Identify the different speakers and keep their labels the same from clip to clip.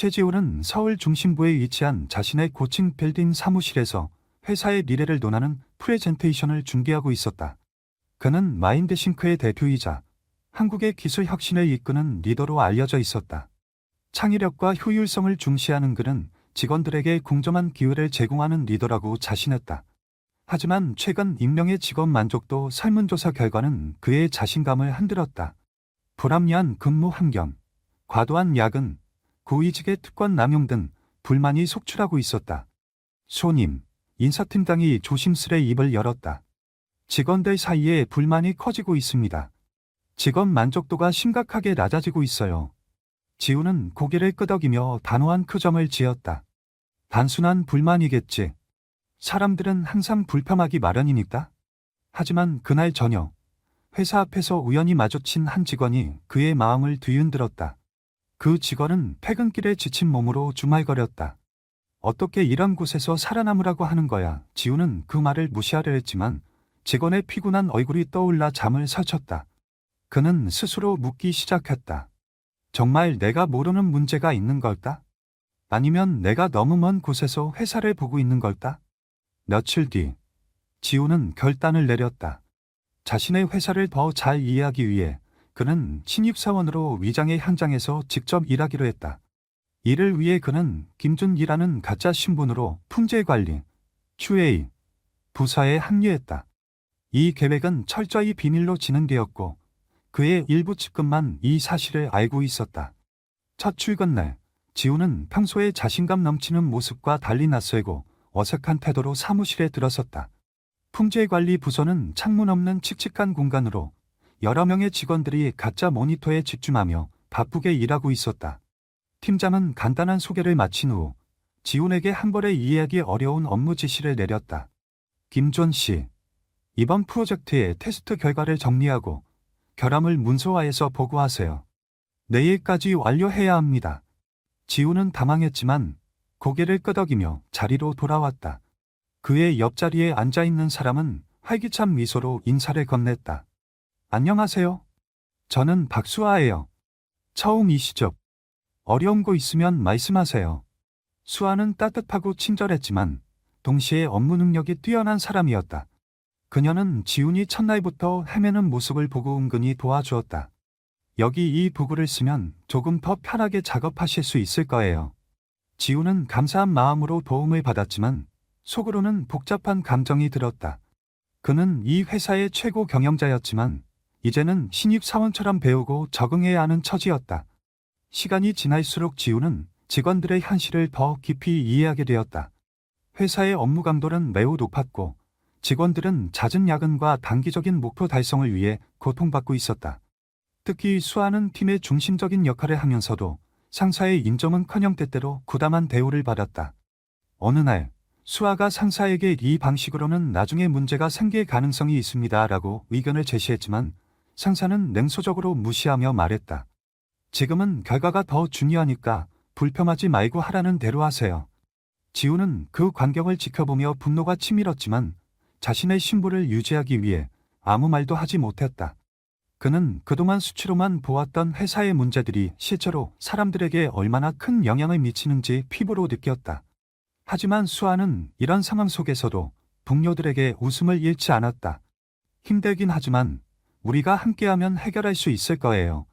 Speaker 1: 최지호는 서울 중심부에 위치한 자신의 고층 빌딩 사무실에서 회사의 미래를 논하는 프레젠테이션을 준비하고 있었다. 그는 마인드싱크의 대표이자 한국의 기술 혁신을 이끄는 리더로 알려져 있었다. 창의력과 효율성을 중시하는 그는 직원들에게 공정한 기회를 제공하는 리더라고 자신했다. 하지만 최근 익명의 직원 만족도 설문조사 결과는 그의 자신감을 흔들었다. 불합리한 근무 환경, 과도한 야근, 고위직의 특권 남용 등 불만이 속출하고 있었다. 손임, 인사팀장이 조심스레 입을 열었다. 직원들 사이에 불만이 커지고 있습니다. 직원 만족도가 심각하게 낮아지고 있어요. 지우는 고개를 끄덕이며 단호한 표정을 지었다. 단순한 불만이겠지. 사람들은 항상 불평하기 마련이니까. 하지만 그날 저녁, 회사 앞에서 우연히 마주친 한 직원이 그의 마음을 뒤흔들었다. 그 직원은 퇴근길에 지친 몸으로 중얼거렸다. 어떻게 이런 곳에서 살아남으라고 하는 거야. 지우는 그 말을 무시하려 했지만 직원의 피곤한 얼굴이 떠올라 잠을 설쳤다. 그는 스스로 묻기 시작했다. 정말 내가 모르는 문제가 있는 걸까? 아니면 내가 너무 먼 곳에서 회사를 보고 있는 걸까? 며칠 뒤, 지우는 결단을 내렸다. 자신의 회사를 더 잘 이해하기 위해 그는 신입사원으로 위장의 현장에서 직접 일하기로 했다. 이를 위해 그는 김준기라는 가짜 신분으로 품질관리, QA, 부서에 합류했다. 이 계획은 철저히 비밀로 진행되었고 그의 일부 측근만 이 사실을 알고 있었다. 첫 출근 날, 지우는 평소에 자신감 넘치는 모습과 달리 낯설고 어색한 태도로 사무실에 들어섰다. 품질관리 부서는 창문 없는 칙칙한 공간으로 여러 명의 직원들이 가짜 모니터에 집중하며 바쁘게 일하고 있었다. 팀장은 간단한 소개를 마친 후 지훈에게 한 번에 이해하기 어려운 업무 지시를 내렸다. 김존 씨, 이번 프로젝트의 테스트 결과를 정리하고 결함을 문서화해서 보고하세요. 내일까지 완료해야 합니다. 지훈은 당황했지만 고개를 끄덕이며 자리로 돌아왔다. 그의 옆자리에 앉아있는 사람은 활기찬 미소로 인사를 건넸다. 안녕하세요. 저는 박수아예요. 처음이시죠? 어려운 거 있으면 말씀하세요. 수아는 따뜻하고 친절했지만 동시에 업무 능력이 뛰어난 사람이었다. 그녀는 지훈이 첫날부터 헤매는 모습을 보고 은근히 도와주었다. 여기 이 도구를 쓰면 조금 더 편하게 작업하실 수 있을 거예요. 지훈은 감사한 마음으로 도움을 받았지만 속으로는 복잡한 감정이 들었다. 그는 이 회사의 최고 경영자였지만 이제는 신입사원처럼 배우고 적응해야 하는 처지였다. 시간이 지날수록 지훈은 직원들의 현실을 더 깊이 이해하게 되었다. 회사의 업무 강도는 매우 높았고 직원들은 잦은 야근과 단기적인 목표 달성을 위해 고통받고 있었다. 특히 수아는 팀의 중심적인 역할을 하면서도 상사의 인정은커녕 때때로 부담한 대우를 받았다. 어느 날 수아가 상사에게 이 방식으로는 나중에 문제가 생길 가능성이 있습니다라고 의견을 제시했지만 상사는 냉소적으로 무시하며 말했다. 지금은 결과가 더 중요하니까 불평하지 말고 하라는 대로 하세요. 지우는 그 광경을 지켜보며 분노가 치밀었지만 자신의 신분을 유지하기 위해 아무 말도 하지 못했다. 그는 그동안 수치로만 보았던 회사의 문제들이 실제로 사람들에게 얼마나 큰 영향을 미치는지 피부로 느꼈다. 하지만 수아는 이런 상황 속에서도 동료들에게 웃음을 잃지 않았다. 힘들긴 하지만 우리가 함께하면 해결할 수 있을 거예요.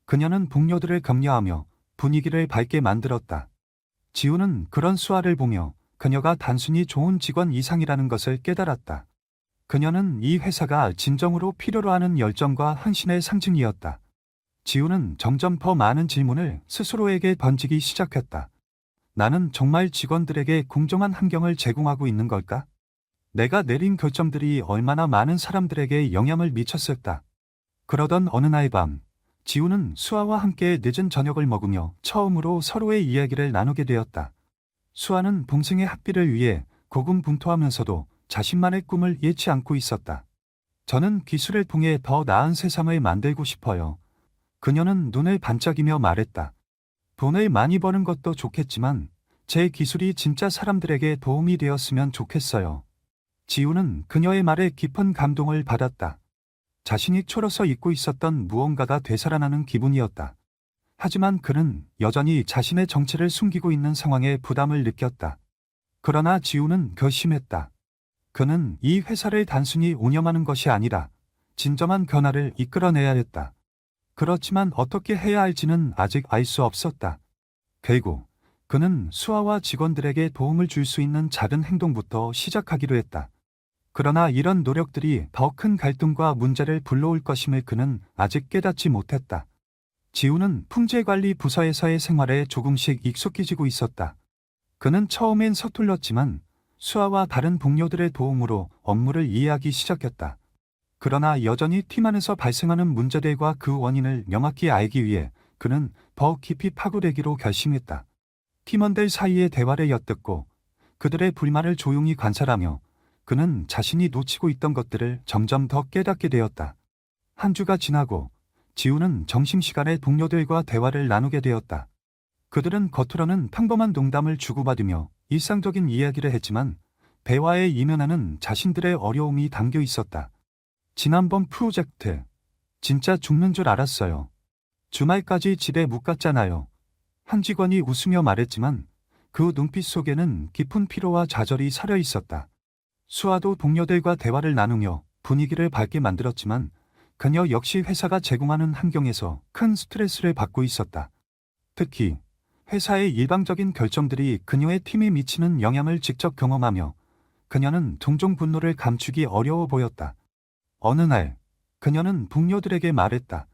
Speaker 1: 그녀는 동료들을 격려하며 분위기를 밝게 만들었다. 지우는 그런 수아를 보며 그녀가 단순히 좋은 직원 이상이라는 것을 깨달았다. 그녀는 이 회사가 진정으로 필요로 하는 열정과 헌신의 상징이었다. 지우는 점점 더 많은 질문을 스스로에게 던지기 시작했다. 나는 정말 직원들에게 공정한 환경을 제공하고 있는 걸까? 내가 내린 결정들이 얼마나 많은 사람들에게 영향을 미쳤을까? 그러던 어느 날 밤, 지우는 수아와 함께 늦은 저녁을 먹으며 처음으로 서로의 이야기를 나누게 되었다. 수아는 동생의 학비를 위해 고군분투하면서도 자신만의 꿈을 잃지 않고 있었다. 저는 기술을 통해 더 나은 세상을 만들고 싶어요. 그녀는 눈을 반짝이며 말했다. 돈을 많이 버는 것도 좋겠지만 제 기술이 진짜 사람들에게 도움이 되었으면 좋겠어요. 지우는 그녀의 말에 깊은 감동을 받았다. 자신이 초로서 잊고 있었던 무언가가 되살아나는 기분이었다. 하지만 그는 여전히 자신의 정체를 숨기고 있는 상황에 부담을 느꼈다. 그러나 지우는 결심했다. 그는 이 회사를 단순히 운영하는 것이 아니라 진정한 변화를 이끌어내야 했다. 그렇지만 어떻게 해야 할지는 아직 알 수 없었다. 결국 그는 수아와 직원들에게 도움을 줄 수 있는 작은 행동부터 시작하기로 했다. 그러나 이런 노력들이 더 큰 갈등과 문제를 불러올 것임을 그는 아직 깨닫지 못했다. 지우는 품질관리 부서에서의 생활에 조금씩 익숙해지고 있었다. 그는 처음엔 서툴렀지만 수아와 다른 동료들의 도움으로 업무를 이해하기 시작했다. 그러나 여전히 팀 안에서 발생하는 문제들과 그 원인을 명확히 알기 위해 그는 더 깊이 파고들기로 결심했다. 팀원들 사이의 대화를 엿듣고 그들의 불만을 조용히 관찰하며 그는 자신이 놓치고 있던 것들을 점점 더 깨닫게 되었다. 한 주가 지나고 지우는 점심시간에 동료들과 대화를 나누게 되었다. 그들은 겉으로는 평범한 농담을 주고받으며 일상적인 이야기를 했지만 대화에 이면에는 자신들의 어려움이 담겨 있었다. 지난번 프로젝트 진짜 죽는 줄 알았어요. 주말까지 집에 못 갔잖아요. 한 직원이 웃으며 말했지만 그 눈빛 속에는 깊은 피로와 좌절이 서려 있었다. 수아도 동료들과 대화를 나누며 분위기를 밝게 만들었지만 그녀 역시 회사가 제공하는 환경에서 큰 스트레스를 받고 있었다. 특히 회사의 일방적인 결정들이 그녀의 팀에 미치는 영향을 직접 경험하며 그녀는 종종 분노를 감추기 어려워 보였다. 어느 날 그녀는 동료들에게 말했다.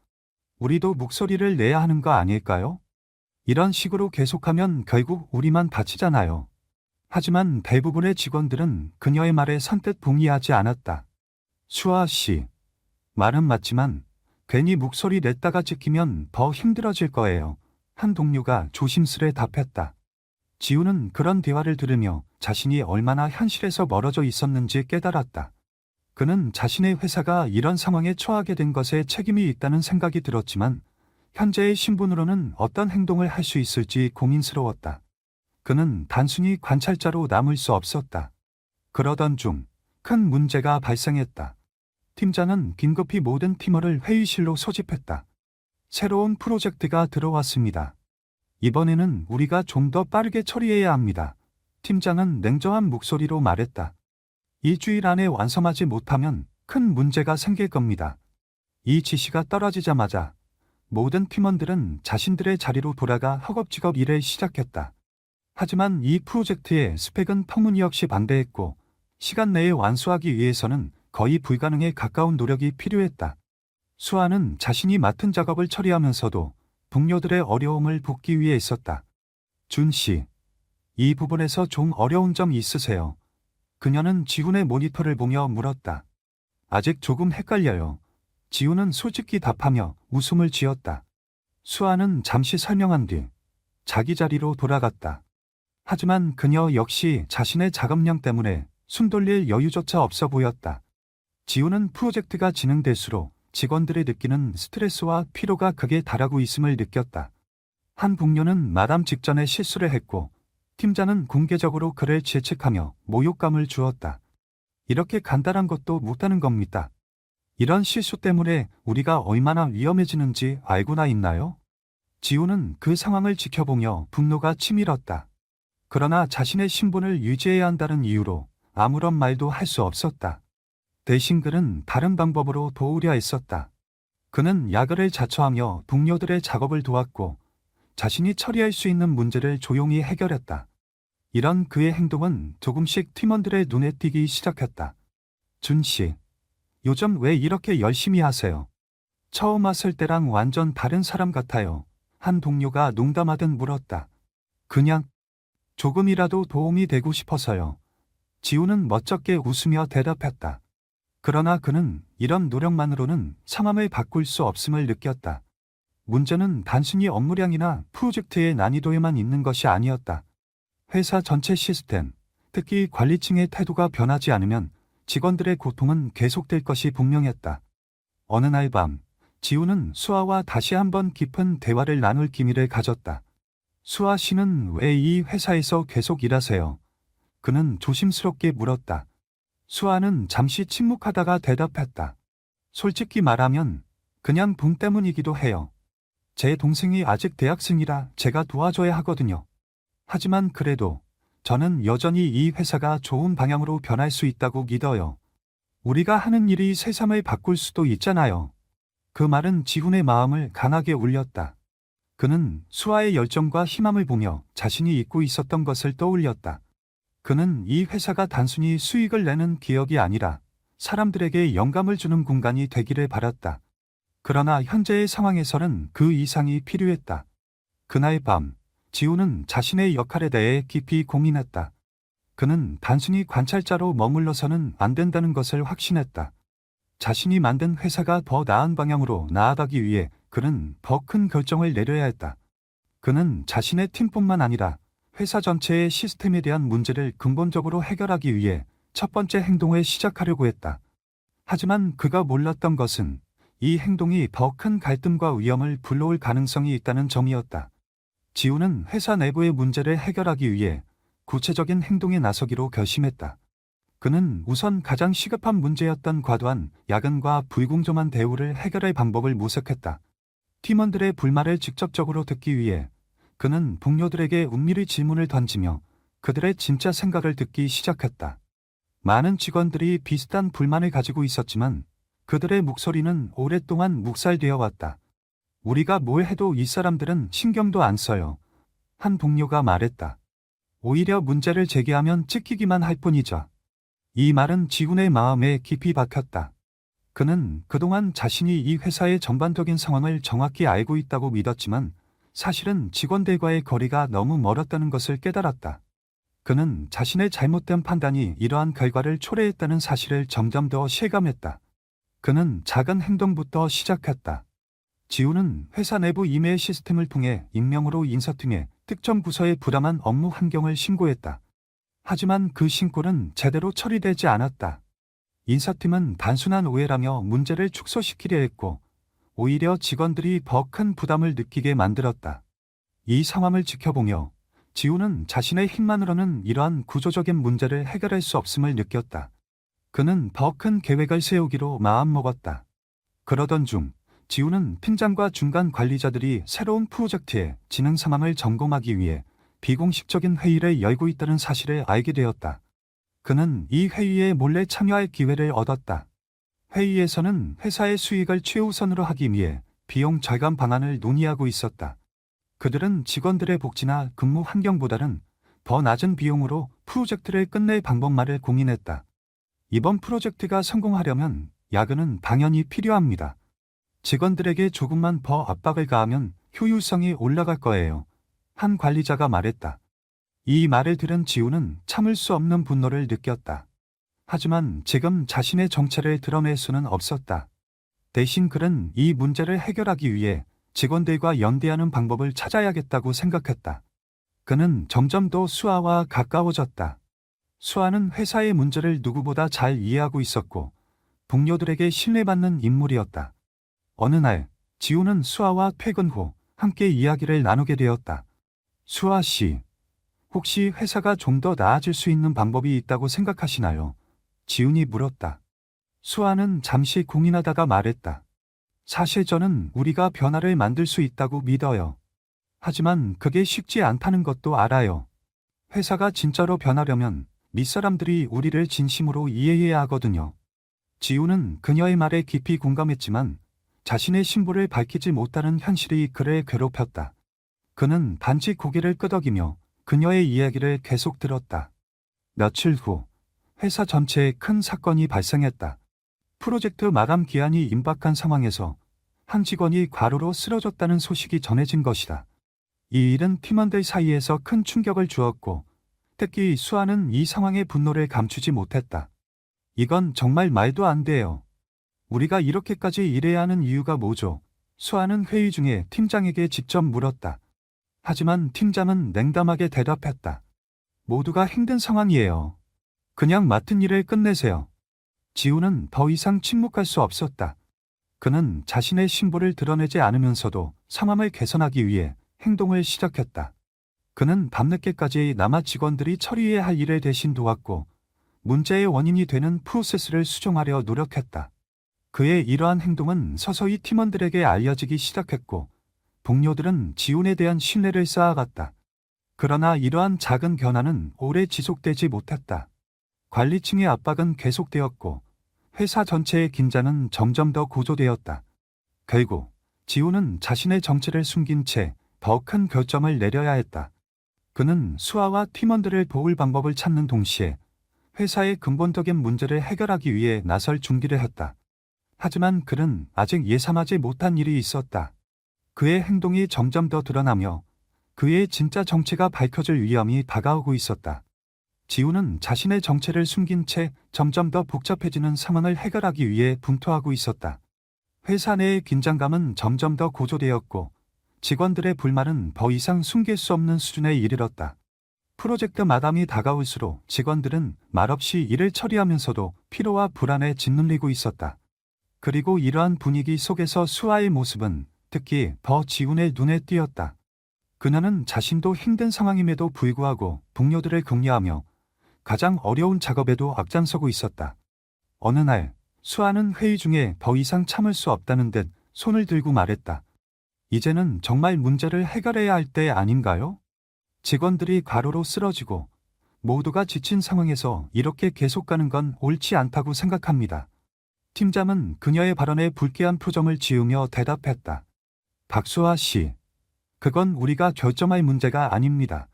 Speaker 1: 우리도 목소리를 내야 하는 거 아닐까요? 이런 식으로 계속하면 결국 우리만 다치잖아요. 하지만 대부분의 직원들은 그녀의 말에 선뜻 동의하지 않았다. 수아 씨, 말은 맞지만 괜히 목소리 냈다가 찍히면 더 힘들어질 거예요. 한 동료가 조심스레 답했다. 지우는 그런 대화를 들으며 자신이 얼마나 현실에서 멀어져 있었는지 깨달았다. 그는 자신의 회사가 이런 상황에 처하게 된 것에 책임이 있다는 생각이 들었지만 현재의 신분으로는 어떤 행동을 할 수 있을지 고민스러웠다. 그는 단순히 관찰자로 남을 수 없었다. 그러던 중 큰 문제가 발생했다. 팀장은 긴급히 모든 팀원을 회의실로 소집했다. 새로운 프로젝트가 들어왔습니다. 이번에는 우리가 좀 더 빠르게 처리해야 합니다. 팀장은 냉정한 목소리로 말했다. 일주일 안에 완성하지 못하면 큰 문제가 생길 겁니다. 이 지시가 떨어지자마자 모든 팀원들은 자신들의 자리로 돌아가 허겁지겁 일을 시작했다. 하지만 이 프로젝트의 스펙은 터무니없이 반대했고 시간 내에 완수하기 위해서는 거의 불가능에 가까운 노력이 필요했다. 수아는 자신이 맡은 작업을 처리하면서도 동료들의 어려움을 돕기 위해 있었다. 준 씨, 이 부분에서 좀 어려운 점 있으세요? 그녀는 지훈의 모니터를 보며 물었다. 아직 조금 헷갈려요. 지훈은 솔직히 답하며 웃음을 지었다. 수아는 잠시 설명한 뒤 자기 자리로 돌아갔다. 하지만 그녀 역시 자신의 작업량 때문에 숨 돌릴 여유조차 없어 보였다. 지훈은 프로젝트가 진행될수록 직원들이 느끼는 스트레스와 피로가 극에 달하고 있음을 느꼈다. 한 동료는 마담 직전에 실수를 했고 팀장은 공개적으로 그를 질책하며 모욕감을 주었다. 이렇게 간단한 것도 못하는 겁니다. 이런 실수 때문에 우리가 얼마나 위험해지는지 알고나 있나요? 지우는 그 상황을 지켜보며 분노가 치밀었다. 그러나 자신의 신분을 유지해야 한다는 이유로 아무런 말도 할 수 없었다. 대신 그는 다른 방법으로 도우려 했었다. 그는 야근을 자처하며 동료들의 작업을 도왔고 자신이 처리할 수 있는 문제를 조용히 해결했다. 이런 그의 행동은 조금씩 팀원들의 눈에 띄기 시작했다. 준 씨, 요즘 왜 이렇게 열심히 하세요? 처음 왔을 때랑 완전 다른 사람 같아요. 한 동료가 농담하듯 물었다. 그냥 조금이라도 도움이 되고 싶어서요. 지우는 멋쩍게 웃으며 대답했다. 그러나 그는 이런 노력만으로는 상황을 바꿀 수 없음을 느꼈다. 문제는 단순히 업무량이나 프로젝트의 난이도에만 있는 것이 아니었다. 회사 전체 시스템, 특히 관리층의 태도가 변하지 않으면 직원들의 고통은 계속될 것이 분명했다. 어느 날 밤, 지우는 수아와 다시 한번 깊은 대화를 나눌 기미를 가졌다. 수아 씨는 왜 이 회사에서 계속 일하세요? 그는 조심스럽게 물었다. 수아는 잠시 침묵하다가 대답했다. 솔직히 말하면 그냥 돈 때문이기도 해요. 제 동생이 아직 대학생이라 제가 도와줘야 하거든요. 하지만 그래도 저는 여전히 이 회사가 좋은 방향으로 변할 수 있다고 믿어요. 우리가 하는 일이 세상을 바꿀 수도 있잖아요. 그 말은 지훈의 마음을 강하게 울렸다. 그는 수아의 열정과 희망을 보며 자신이 잊고 있었던 것을 떠올렸다. 그는 이 회사가 단순히 수익을 내는 기업이 아니라 사람들에게 영감을 주는 공간이 되기를 바랐다. 그러나 현재의 상황에서는 그 이상이 필요했다. 그날 밤, 지훈은 자신의 역할에 대해 깊이 고민했다. 그는 단순히 관찰자로 머물러서는 안 된다는 것을 확신했다. 자신이 만든 회사가 더 나은 방향으로 나아가기 위해 그는 더 큰 결정을 내려야 했다. 그는 자신의 팀뿐만 아니라 회사 전체의 시스템에 대한 문제를 근본적으로 해결하기 위해 첫 번째 행동을 시작하려고 했다. 하지만 그가 몰랐던 것은 이 행동이 더 큰 갈등과 위험을 불러올 가능성이 있다는 점이었다. 지훈은 회사 내부의 문제를 해결하기 위해 구체적인 행동에 나서기로 결심했다. 그는 우선 가장 시급한 문제였던 과도한 야근과 불공정한 대우를 해결할 방법을 모색했다. 팀원들의 불만을 직접적으로 듣기 위해 그는 동료들에게 은밀히 질문을 던지며 그들의 진짜 생각을 듣기 시작했다. 많은 직원들이 비슷한 불만을 가지고 있었지만 그들의 목소리는 오랫동안 묵살되어 왔다. 우리가 뭘 해도 이 사람들은 신경도 안 써요. 한 동료가 말했다. 오히려 문제를 제기하면 찍히기만 할 뿐이죠. 이 말은 지훈의 마음에 깊이 박혔다. 그는 그동안 자신이 이 회사의 전반적인 상황을 정확히 알고 있다고 믿었지만 사실은 직원들과의 거리가 너무 멀었다는 것을 깨달았다. 그는 자신의 잘못된 판단이 이러한 결과를 초래했다는 사실을 점점 더 실감했다. 그는 작은 행동부터 시작했다. 지훈은 회사 내부 이메일 시스템을 통해 익명으로 인사팀에 특정 부서의 부당한 업무 환경을 신고했다. 하지만 그 신고는 제대로 처리되지 않았다. 인사팀은 단순한 오해라며 문제를 축소시키려 했고 오히려 직원들이 더 큰 부담을 느끼게 만들었다. 이 상황을 지켜보며 지훈은 자신의 힘만으로는 이러한 구조적인 문제를 해결할 수 없음을 느꼈다. 그는 더 큰 계획을 세우기로 마음먹었다. 그러던 중 지훈은 팀장과 중간 관리자들이 새로운 프로젝트의 진행 상황을 점검하기 위해 비공식적인 회의를 열고 있다는 사실을 알게 되었다. 그는 이 회의에 몰래 참여할 기회를 얻었다. 회의에서는 회사의 수익을 최우선으로 하기 위해 비용 절감 방안을 논의하고 있었다. 그들은 직원들의 복지나 근무 환경보다는 더 낮은 비용으로 프로젝트를 끝낼 방법만을 고민했다. 이번 프로젝트가 성공하려면 야근은 당연히 필요합니다. 직원들에게 조금만 더 압박을 가하면 효율성이 올라갈 거예요. 한 관리자가 말했다. 이 말을 들은 지훈은 참을 수 없는 분노를 느꼈다. 하지만 지금 자신의 정체를 드러낼 수는 없었다. 대신 그는 이 문제를 해결하기 위해 직원들과 연대하는 방법을 찾아야겠다고 생각했다. 그는 점점 더 수아와 가까워졌다. 수아는 회사의 문제를 누구보다 잘 이해하고 있었고 동료들에게 신뢰받는 인물이었다. 어느 날 지훈은 수아와 퇴근 후 함께 이야기를 나누게 되었다. 수아 씨, 혹시 회사가 좀 더 나아질 수 있는 방법이 있다고 생각하시나요? 지훈이 물었다. 수아는 잠시 고민하다가 말했다. 사실 저는 우리가 변화를 만들 수 있다고 믿어요. 하지만 그게 쉽지 않다는 것도 알아요. 회사가 진짜로 변하려면 윗사람들이 우리를 진심으로 이해해야 하거든요. 지훈은 그녀의 말에 깊이 공감했지만 자신의 신분을 밝히지 못하는 현실이 그를 괴롭혔다. 그는 단지 고개를 끄덕이며 그녀의 이야기를 계속 들었다. 며칠 후 회사 전체에 큰 사건이 발생했다. 프로젝트 마감 기한이 임박한 상황에서 한 직원이 과로로 쓰러졌다는 소식이 전해진 것이다. 이 일은 팀원들 사이에서 큰 충격을 주었고 특히 수아는 이 상황의 분노를 감추지 못했다. 이건 정말 말도 안 돼요. 우리가 이렇게까지 일해야 하는 이유가 뭐죠? 수아는 회의 중에 팀장에게 직접 물었다. 하지만 팀장은 냉담하게 대답했다. 모두가 힘든 상황이에요. 그냥 맡은 일을 끝내세요. 지훈은 더 이상 침묵할 수 없었다. 그는 자신의 신분을 드러내지 않으면서도 상황을 개선하기 위해 행동을 시작했다. 그는 밤늦게까지 남아 직원들이 처리해야 할 일을 대신 도왔고 문제의 원인이 되는 프로세스를 수정하려 노력했다. 그의 이러한 행동은 서서히 팀원들에게 알려지기 시작했고 동료들은 지훈에 대한 신뢰를 쌓아갔다. 그러나 이러한 작은 변화는 오래 지속되지 못했다. 관리층의 압박은 계속되었고 회사 전체의 긴장은 점점 더 고조되었다. 결국 지훈은 자신의 정체를 숨긴 채 더 큰 결정을 내려야 했다. 그는 수아와 팀원들을 도울 방법을 찾는 동시에 회사의 근본적인 문제를 해결하기 위해 나설 준비를 했다. 하지만 그는 아직 예상하지 못한 일이 있었다. 그의 행동이 점점 더 드러나며 그의 진짜 정체가 밝혀질 위험이 다가오고 있었다. 지훈은 자신의 정체를 숨긴 채 점점 더 복잡해지는 상황을 해결하기 위해 분투하고 있었다. 회사 내의 긴장감은 점점 더 고조되었고 직원들의 불만은 더 이상 숨길 수 없는 수준에 이르렀다. 프로젝트 마감이 다가올수록 직원들은 말없이 일을 처리하면서도 피로와 불안에 짓눌리고 있었다. 그리고 이러한 분위기 속에서 수아의 모습은 특히 더 지훈의 눈에 띄었다. 그녀는 자신도 힘든 상황임에도 불구하고 동료들을 격려하며 가장 어려운 작업에도 앞장서고 있었다. 어느 날 수아는 회의 중에 더 이상 참을 수 없다는 듯 손을 들고 말했다. 이제는 정말 문제를 해결해야 할 때 아닌가요? 직원들이 과로로 쓰러지고 모두가 지친 상황에서 이렇게 계속 가는 건 옳지 않다고 생각합니다. 팀장은 그녀의 발언에 불쾌한 표정을 지으며 대답했다. 박수아 씨, 그건 우리가 결정할 문제가 아닙니다.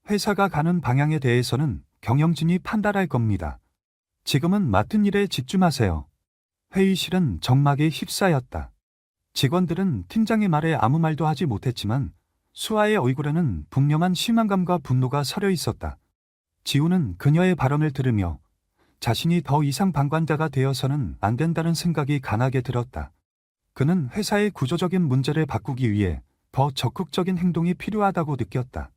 Speaker 1: 회사가 가는 방향에 대해서는 경영진이 판단할 겁니다. 지금은 맡은 일에 집중하세요. 회의실은 정막에 휩싸였다. 직원들은 팀장의 말에 아무 말도 하지 못했지만 수아의 얼굴에는 분명한 실망감과 분노가 서려 있었다. 지훈은 그녀의 발언을 들으며 자신이 더 이상 방관자가 되어서는 안 된다는 생각이 강하게 들었다. 그는 회사의 구조적인 문제를 바꾸기 위해 더 적극적인 행동이 필요하다고 느꼈다.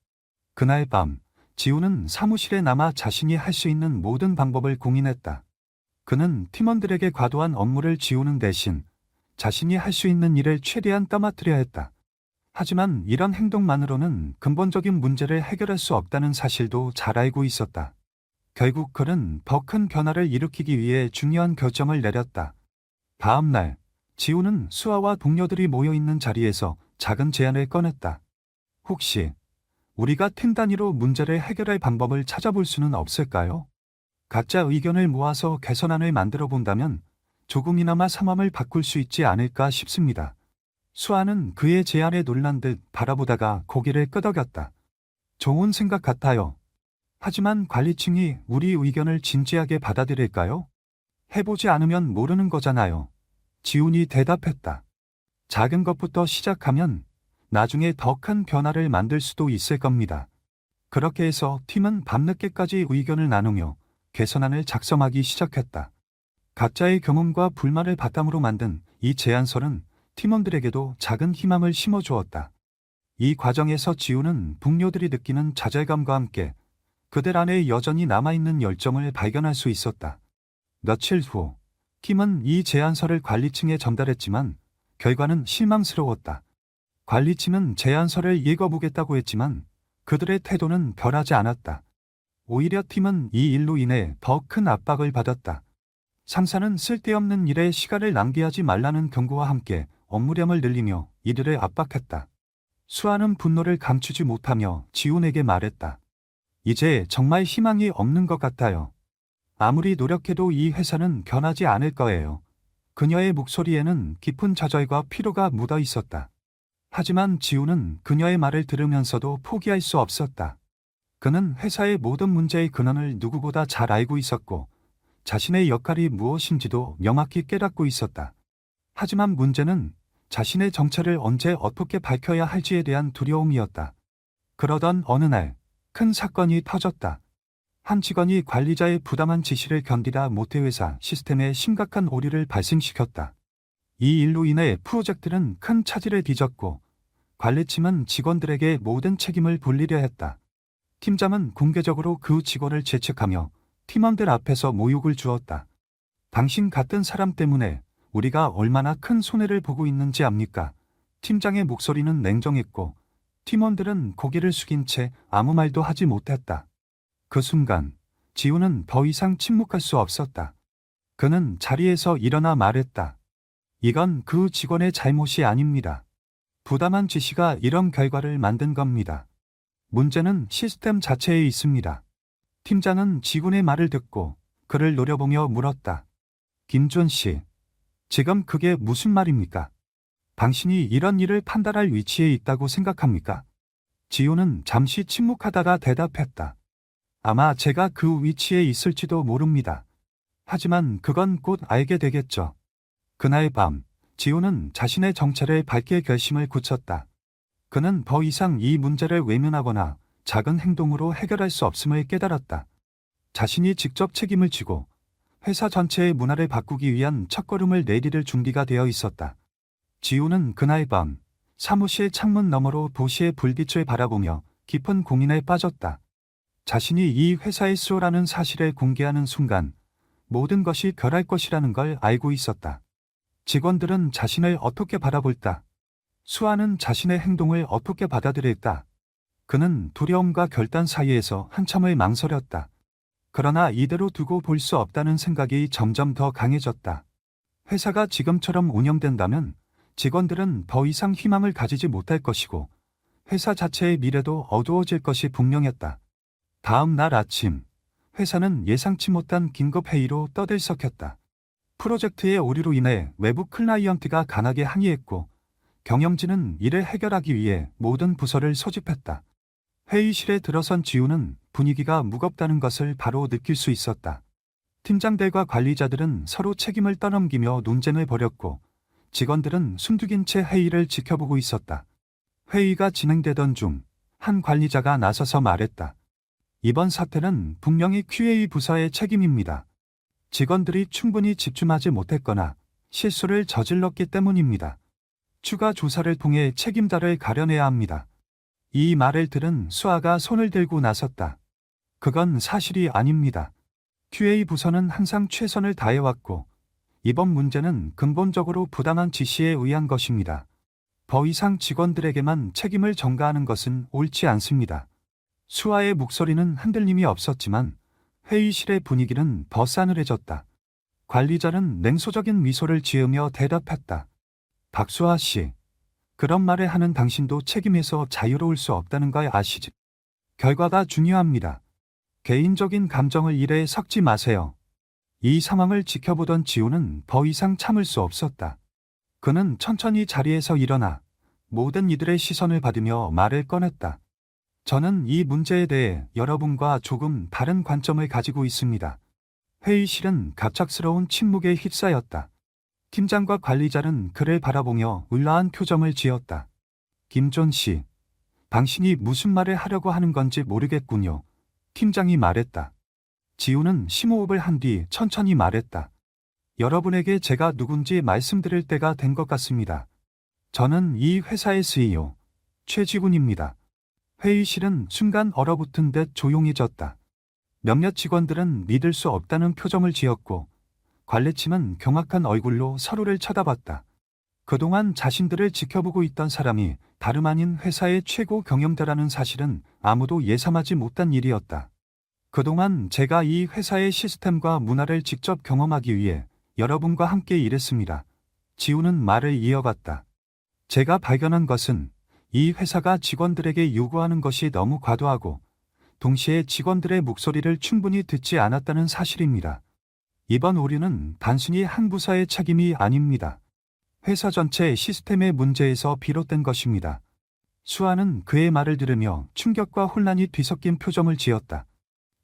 Speaker 1: 그날 밤 지훈은 사무실에 남아 자신이 할 수 있는 모든 방법을 고민했다. 그는 팀원들에게 과도한 업무를 지우는 대신 자신이 할 수 있는 일을 최대한 떠맡으려 했다. 하지만 이런 행동만으로는 근본적인 문제를 해결할 수 없다는 사실도 잘 알고 있었다. 결국 그는 더 큰 변화를 일으키기 위해 중요한 결정을 내렸다. 다음 날 지훈은 수아와 동료들이 모여있는 자리에서 작은 제안을 꺼냈다. 혹시 우리가 팀 단위로 문제를 해결할 방법을 찾아볼 수는 없을까요? 각자 의견을 모아서 개선안을 만들어 본다면 조금이나마 상황을 바꿀 수 있지 않을까 싶습니다. 수아는 그의 제안에 놀란 듯 바라보다가 고개를 끄덕였다. 좋은 생각 같아요. 하지만 관리층이 우리 의견을 진지하게 받아들일까요? 해보지 않으면 모르는 거잖아요. 지훈이 대답했다. 작은 것부터 시작하면 나중에 더 큰 변화를 만들 수도 있을 겁니다. 그렇게 해서 팀은 밤늦게까지 의견을 나누며 개선안을 작성하기 시작했다. 각자의 경험과 불만을 바탕으로 만든 이 제안서는 팀원들에게도 작은 희망을 심어주었다. 이 과정에서 지훈은 동료들이 느끼는 좌절감과 함께 그들 안에 여전히 남아있는 열정을 발견할 수 있었다. 며칠 후 팀은 이 제안서를 관리층에 전달했지만 결과는 실망스러웠다. 관리층은 제안서를 읽어보겠다고 했지만 그들의 태도는 변하지 않았다. 오히려 팀은 이 일로 인해 더 큰 압박을 받았다. 상사는 쓸데없는 일에 시간을 낭비하지 말라는 경고와 함께 업무량을 늘리며 이들을 압박했다. 수아는 분노를 감추지 못하며 지훈에게 말했다. 이제 정말 희망이 없는 것 같아요. 아무리 노력해도 이 회사는 변하지 않을 거예요. 그녀의 목소리에는 깊은 좌절과 피로가 묻어 있었다. 하지만 지훈은 그녀의 말을 들으면서도 포기할 수 없었다. 그는 회사의 모든 문제의 근원을 누구보다 잘 알고 있었고 자신의 역할이 무엇인지도 명확히 깨닫고 있었다. 하지만 문제는 자신의 정체를 언제 어떻게 밝혀야 할지에 대한 두려움이었다. 그러던 어느 날 큰 사건이 터졌다. 한 직원이 관리자의 부당한 지시를 견디다 못해 회사 시스템에 심각한 오류를 발생시켰다. 이 일로 인해 프로젝트는 큰 차질을 빚었고 관리층은 직원들에게 모든 책임을 불리려 했다. 팀장은 공개적으로 그 직원을 재촉하며 팀원들 앞에서 모욕을 주었다. 당신 같은 사람 때문에 우리가 얼마나 큰 손해를 보고 있는지 압니까? 팀장의 목소리는 냉정했고 팀원들은 고개를 숙인 채 아무 말도 하지 못했다. 그 순간 지훈은 더 이상 침묵할 수 없었다. 그는 자리에서 일어나 말했다. 이건 그 직원의 잘못이 아닙니다. 부당한 지시가 이런 결과를 만든 겁니다. 문제는 시스템 자체에 있습니다. 팀장은 직원의 말을 듣고 그를 노려보며 물었다. 김준 씨, 지금 그게 무슨 말입니까? 당신이 이런 일을 판단할 위치에 있다고 생각합니까? 지우는 잠시 침묵하다가 대답했다. 아마 제가 그 위치에 있을지도 모릅니다. 하지만 그건 곧 알게 되겠죠. 그날 밤, 지우는 자신의 정체를 밝힐 결심을 굳혔다. 그는 더 이상 이 문제를 외면하거나 작은 행동으로 해결할 수 없음을 깨달았다. 자신이 직접 책임을 지고 회사 전체의 문화를 바꾸기 위한 첫걸음을 내디딜 준비가 되어 있었다. 지우는 그날 밤 사무실 창문 너머로 도시의 불빛을 바라보며 깊은 고민에 빠졌다. 자신이 이 회사의 CEO라는 사실을 공개하는 순간 모든 것이 변할 것이라는 걸 알고 있었다. 직원들은 자신을 어떻게 바라볼까? 수아는 자신의 행동을 어떻게 받아들일까? 그는 두려움과 결단 사이에서 한참을 망설였다. 그러나 이대로 두고 볼 수 없다는 생각이 점점 더 강해졌다. 회사가 지금처럼 운영된다면 직원들은 더 이상 희망을 가지지 못할 것이고 회사 자체의 미래도 어두워질 것이 분명했다. 다음 날 아침, 회사는 예상치 못한 긴급회의로 떠들썩했다. 프로젝트의 오류로 인해 외부 클라이언트가 강하게 항의했고 경영진은 이를 해결하기 위해 모든 부서를 소집했다. 회의실에 들어선 지우는 분위기가 무겁다는 것을 바로 느낄 수 있었다. 팀장들과 관리자들은 서로 책임을 떠넘기며 논쟁을 벌였고 직원들은 숨죽인 채 회의를 지켜보고 있었다. 회의가 진행되던 중 한 관리자가 나서서 말했다. 이번 사태는 분명히 QA 부서의 책임입니다. 직원들이 충분히 집중하지 못했거나 실수를 저질렀기 때문입니다. 추가 조사를 통해 책임자를 가려내야 합니다. 이 말을 들은 수아가 손을 들고 나섰다. 그건 사실이 아닙니다. QA 부서는 항상 최선을 다해왔고 이번 문제는 근본적으로 부당한 지시에 의한 것입니다. 더 이상 직원들에게만 책임을 전가하는 것은 옳지 않습니다. 수아의 목소리는 흔들림이 없었지만 회의실의 분위기는 더 싸늘해졌다. 관리자는 냉소적인 미소를 지으며 대답했다. 박수아 씨, 그런 말을 하는 당신도 책임에서 자유로울 수 없다는 걸 아시지? 결과가 중요합니다. 개인적인 감정을 일에 섞지 마세요. 이 상황을 지켜보던 지우는 더 이상 참을 수 없었다. 그는 천천히 자리에서 일어나 모든 이들의 시선을 받으며 말을 꺼냈다. 저는 이 문제에 대해 여러분과 조금 다른 관점을 가지고 있습니다. 회의실은 갑작스러운 침묵에 휩싸였다. 팀장과 관리자는 그를 바라보며 의아한 표정을 지었다. 김존 씨, 당신이 무슨 말을 하려고 하는 건지 모르겠군요. 팀장이 말했다. 지우는 심호흡을 한 뒤 천천히 말했다. 여러분에게 제가 누군지 말씀드릴 때가 된 것 같습니다. 저는 이 회사의 CEO, 최지훈입니다. 회의실은 순간 얼어붙은 듯 조용해졌다. 몇몇 직원들은 믿을 수 없다는 표정을 지었고 관리팀은 경악한 얼굴로 서로를 쳐다봤다. 그동안 자신들을 지켜보고 있던 사람이 다름 아닌 회사의 최고 경영자라는 사실은 아무도 예상하지 못한 일이었다. 그동안 제가 이 회사의 시스템과 문화를 직접 경험하기 위해 여러분과 함께 일했습니다. 지우는 말을 이어갔다. 제가 발견한 것은 이 회사가 직원들에게 요구하는 것이 너무 과도하고 동시에 직원들의 목소리를 충분히 듣지 않았다는 사실입니다. 이번 오류는 단순히 한 부서의 책임이 아닙니다. 회사 전체 시스템의 문제에서 비롯된 것입니다. 수아는 그의 말을 들으며 충격과 혼란이 뒤섞인 표정을 지었다.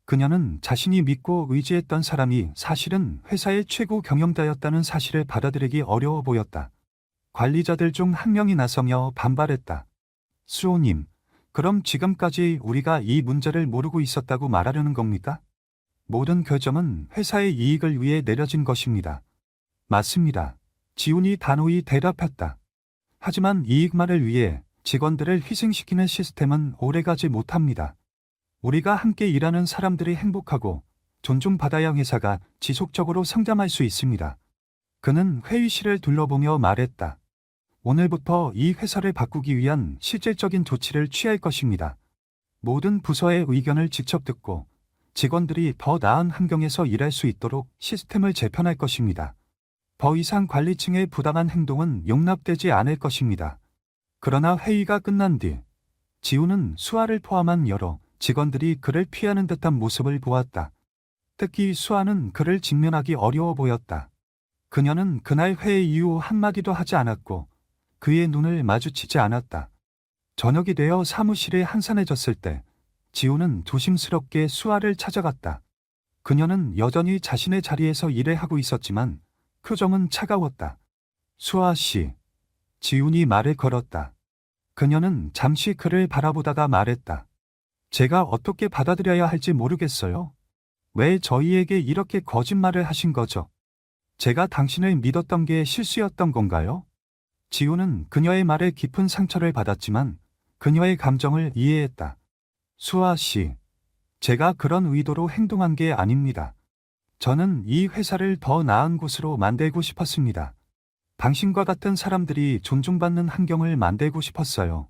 Speaker 1: 그녀는 자신이 믿고 의지했던 사람이 사실은 회사의 최고 경영자였다는 사실을 받아들이기 어려워 보였다. 관리자들 중 한 명이 나서며 반발했다. 수호님, 그럼 지금까지 우리가 이 문제를 모르고 있었다고 말하려는 겁니까? 모든 결정은 회사의 이익을 위해 내려진 것입니다. 맞습니다. 지훈이 단호히 대답했다. 하지만 이익만을 위해 직원들을 희생시키는 시스템은 오래가지 못합니다. 우리가 함께 일하는 사람들이 행복하고 존중받아야 회사가 지속적으로 성장할 수 있습니다. 그는 회의실을 둘러보며 말했다. 오늘부터 이 회사를 바꾸기 위한 실질적인 조치를 취할 것입니다. 모든 부서의 의견을 직접 듣고 직원들이 더 나은 환경에서 일할 수 있도록 시스템을 재편할 것입니다. 더 이상 관리층의 부당한 행동은 용납되지 않을 것입니다. 그러나 회의가 끝난 뒤 지우는 수아를 포함한 여러 직원들이 그를 피하는 듯한 모습을 보았다. 특히 수아는 그를 직면하기 어려워 보였다. 그녀는 그날 회의 이후 한마디도 하지 않았고 그의 눈을 마주치지 않았다. 저녁이 되어 사무실에 한산해졌을 때 지우는 조심스럽게 수아를 찾아갔다. 그녀는 여전히 자신의 자리에서 일을 하고 있었지만 표정은 차가웠다. 수아 씨. 지훈이 말을 걸었다. 그녀는 잠시 그를 바라보다가 말했다. 제가 어떻게 받아들여야 할지 모르겠어요. 왜 저희에게 이렇게 거짓말을 하신 거죠? 제가 당신을 믿었던 게 실수였던 건가요? 지훈은 그녀의 말에 깊은 상처를 받았지만 그녀의 감정을 이해했다. 수아 씨, 제가 그런 의도로 행동한 게 아닙니다. 저는 이 회사를 더 나은 곳으로 만들고 싶었습니다. 당신과 같은 사람들이 존중받는 환경을 만들고 싶었어요.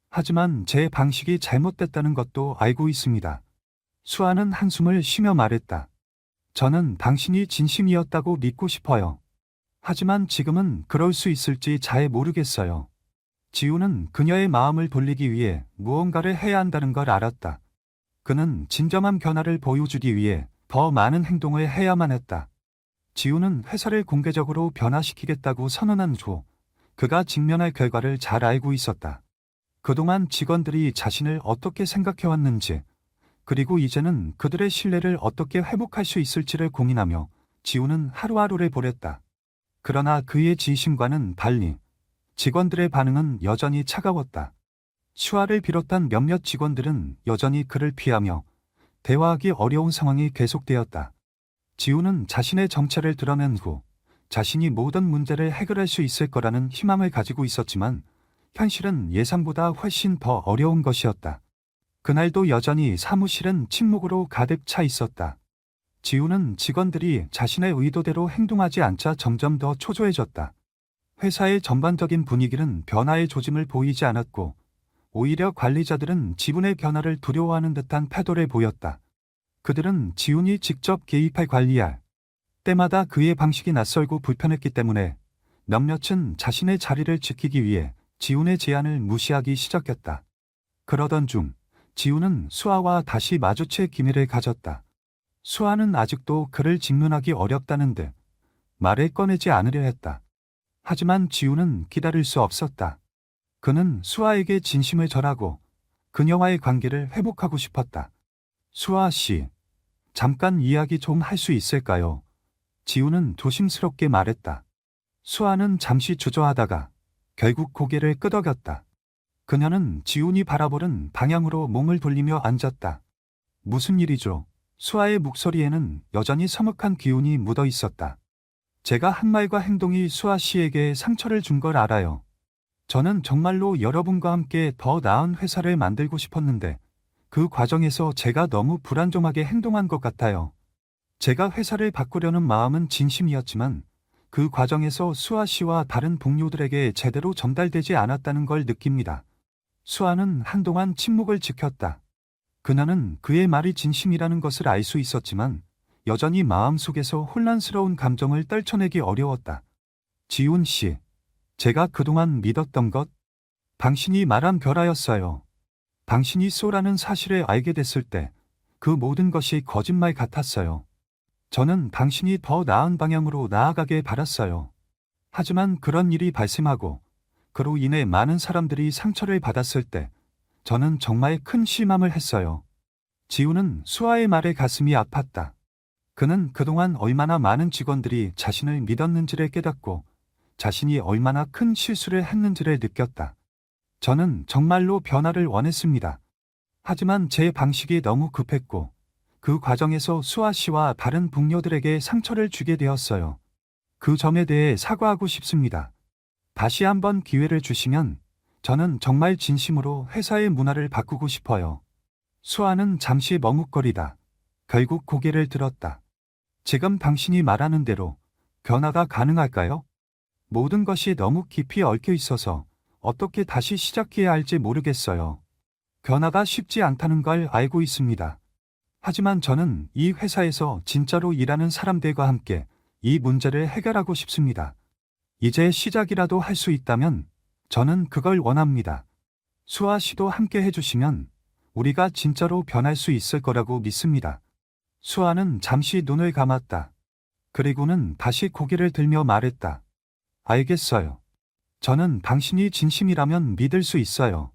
Speaker 1: 하지만 제 방식이 잘못됐다는 것도 알고 있습니다. 수아는 한숨을 쉬며 말했다. 저는 당신이 진심이었다고 믿고 싶어요. 하지만 지금은 그럴 수 있을지 잘 모르겠어요. 지우는 그녀의 마음을 돌리기 위해 무언가를 해야 한다는 걸 알았다. 그는 진정한 변화를 보여주기 위해 더 많은 행동을 해야만 했다. 지우는 회사를 공개적으로 변화시키겠다고 선언한 후 그가 직면할 결과를 잘 알고 있었다. 그동안 직원들이 자신을 어떻게 생각해왔는지 그리고 이제는 그들의 신뢰를 어떻게 회복할 수 있을지를 고민하며 지우는 하루하루를 보냈다. 그러나 그의 진심과는 달리 직원들의 반응은 여전히 차가웠다. 슈아를 비롯한 몇몇 직원들은 여전히 그를 피하며 대화하기 어려운 상황이 계속되었다. 지우는 자신의 정체를 드러낸 후 자신이 모든 문제를 해결할 수 있을 거라는 희망을 가지고 있었지만 현실은 예상보다 훨씬 더 어려운 것이었다. 그날도 여전히 사무실은 침묵으로 가득 차 있었다. 지우는 직원들이 자신의 의도대로 행동하지 않자 점점 더 초조해졌다. 회사의 전반적인 분위기는 변화의 조짐을 보이지 않았고 오히려 관리자들은 지분의 변화를 두려워하는 듯한 태도를 보였다. 그들은 지훈이 직접 개입할 관리할 때마다 그의 방식이 낯설고 불편했기 때문에 몇몇은 자신의 자리를 지키기 위해 지훈의 제안을 무시하기 시작했다. 그러던 중 지훈은 수아와 다시 마주칠 기회를 가졌다. 수아는 아직도 그를 직면하기 어렵다는데 말을 꺼내지 않으려 했다. 하지만 지훈은 기다릴 수 없었다. 그는 수아에게 진심을 전하고 그녀와의 관계를 회복하고 싶었다. 수아 씨, 잠깐 이야기 좀 할 수 있을까요? 지우는 조심스럽게 말했다. 수아는 잠시 주저하다가 결국 고개를 끄덕였다. 그녀는 지훈이 바라보는 방향으로 몸을 돌리며 앉았다. 무슨 일이죠? 수아의 목소리에는 여전히 서먹한 기운이 묻어 있었다. 제가 한 말과 행동이 수아 씨에게 상처를 준 걸 알아요. 저는 정말로 여러분과 함께 더 나은 회사를 만들고 싶었는데 그 과정에서 제가 너무 불안정하게 행동한 것 같아요. 제가 회사를 바꾸려는 마음은 진심이었지만 그 과정에서 수아 씨와 다른 동료들에게 제대로 전달되지 않았다는 걸 느낍니다. 수아는 한동안 침묵을 지켰다. 그녀는 그의 말이 진심이라는 것을 알 수 있었지만 여전히 마음속에서 혼란스러운 감정을 떨쳐내기 어려웠다. 지훈 씨, 제가 그동안 믿었던 것, 당신이 말한 별아였어요. 당신이 쏘라는 사실을 알게 됐을 때 그 모든 것이 거짓말 같았어요. 저는 당신이 더 나은 방향으로 나아가길 바랐어요. 하지만 그런 일이 발생하고 그로 인해 많은 사람들이 상처를 받았을 때 저는 정말 큰 실망을 했어요. 지우는 수아의 말에 가슴이 아팠다. 그는 그동안 얼마나 많은 직원들이 자신을 믿었는지를 깨닫고 자신이 얼마나 큰 실수를 했는지를 느꼈다. 저는 정말로 변화를 원했습니다. 하지만 제 방식이 너무 급했고 그 과정에서 수아 씨와 다른 동료들에게 상처를 주게 되었어요. 그 점에 대해 사과하고 싶습니다. 다시 한번 기회를 주시면 저는 정말 진심으로 회사의 문화를 바꾸고 싶어요. 수아는 잠시 머뭇거리다 결국 고개를 들었다. 지금 당신이 말하는 대로 변화가 가능할까요? 모든 것이 너무 깊이 얽혀 있어서 어떻게 다시 시작해야 할지 모르겠어요. 변화가 쉽지 않다는 걸 알고 있습니다. 하지만 저는 이 회사에서 진짜로 일하는 사람들과 함께 이 문제를 해결하고 싶습니다. 이제 시작이라도 할 수 있다면 저는 그걸 원합니다. 수아 씨도 함께 해주시면 우리가 진짜로 변할 수 있을 거라고 믿습니다. 수아는 잠시 눈을 감았다. 그리고는 다시 고개를 들며 말했다. 알겠어요. 저는 당신이 진심이라면 믿을 수 있어요.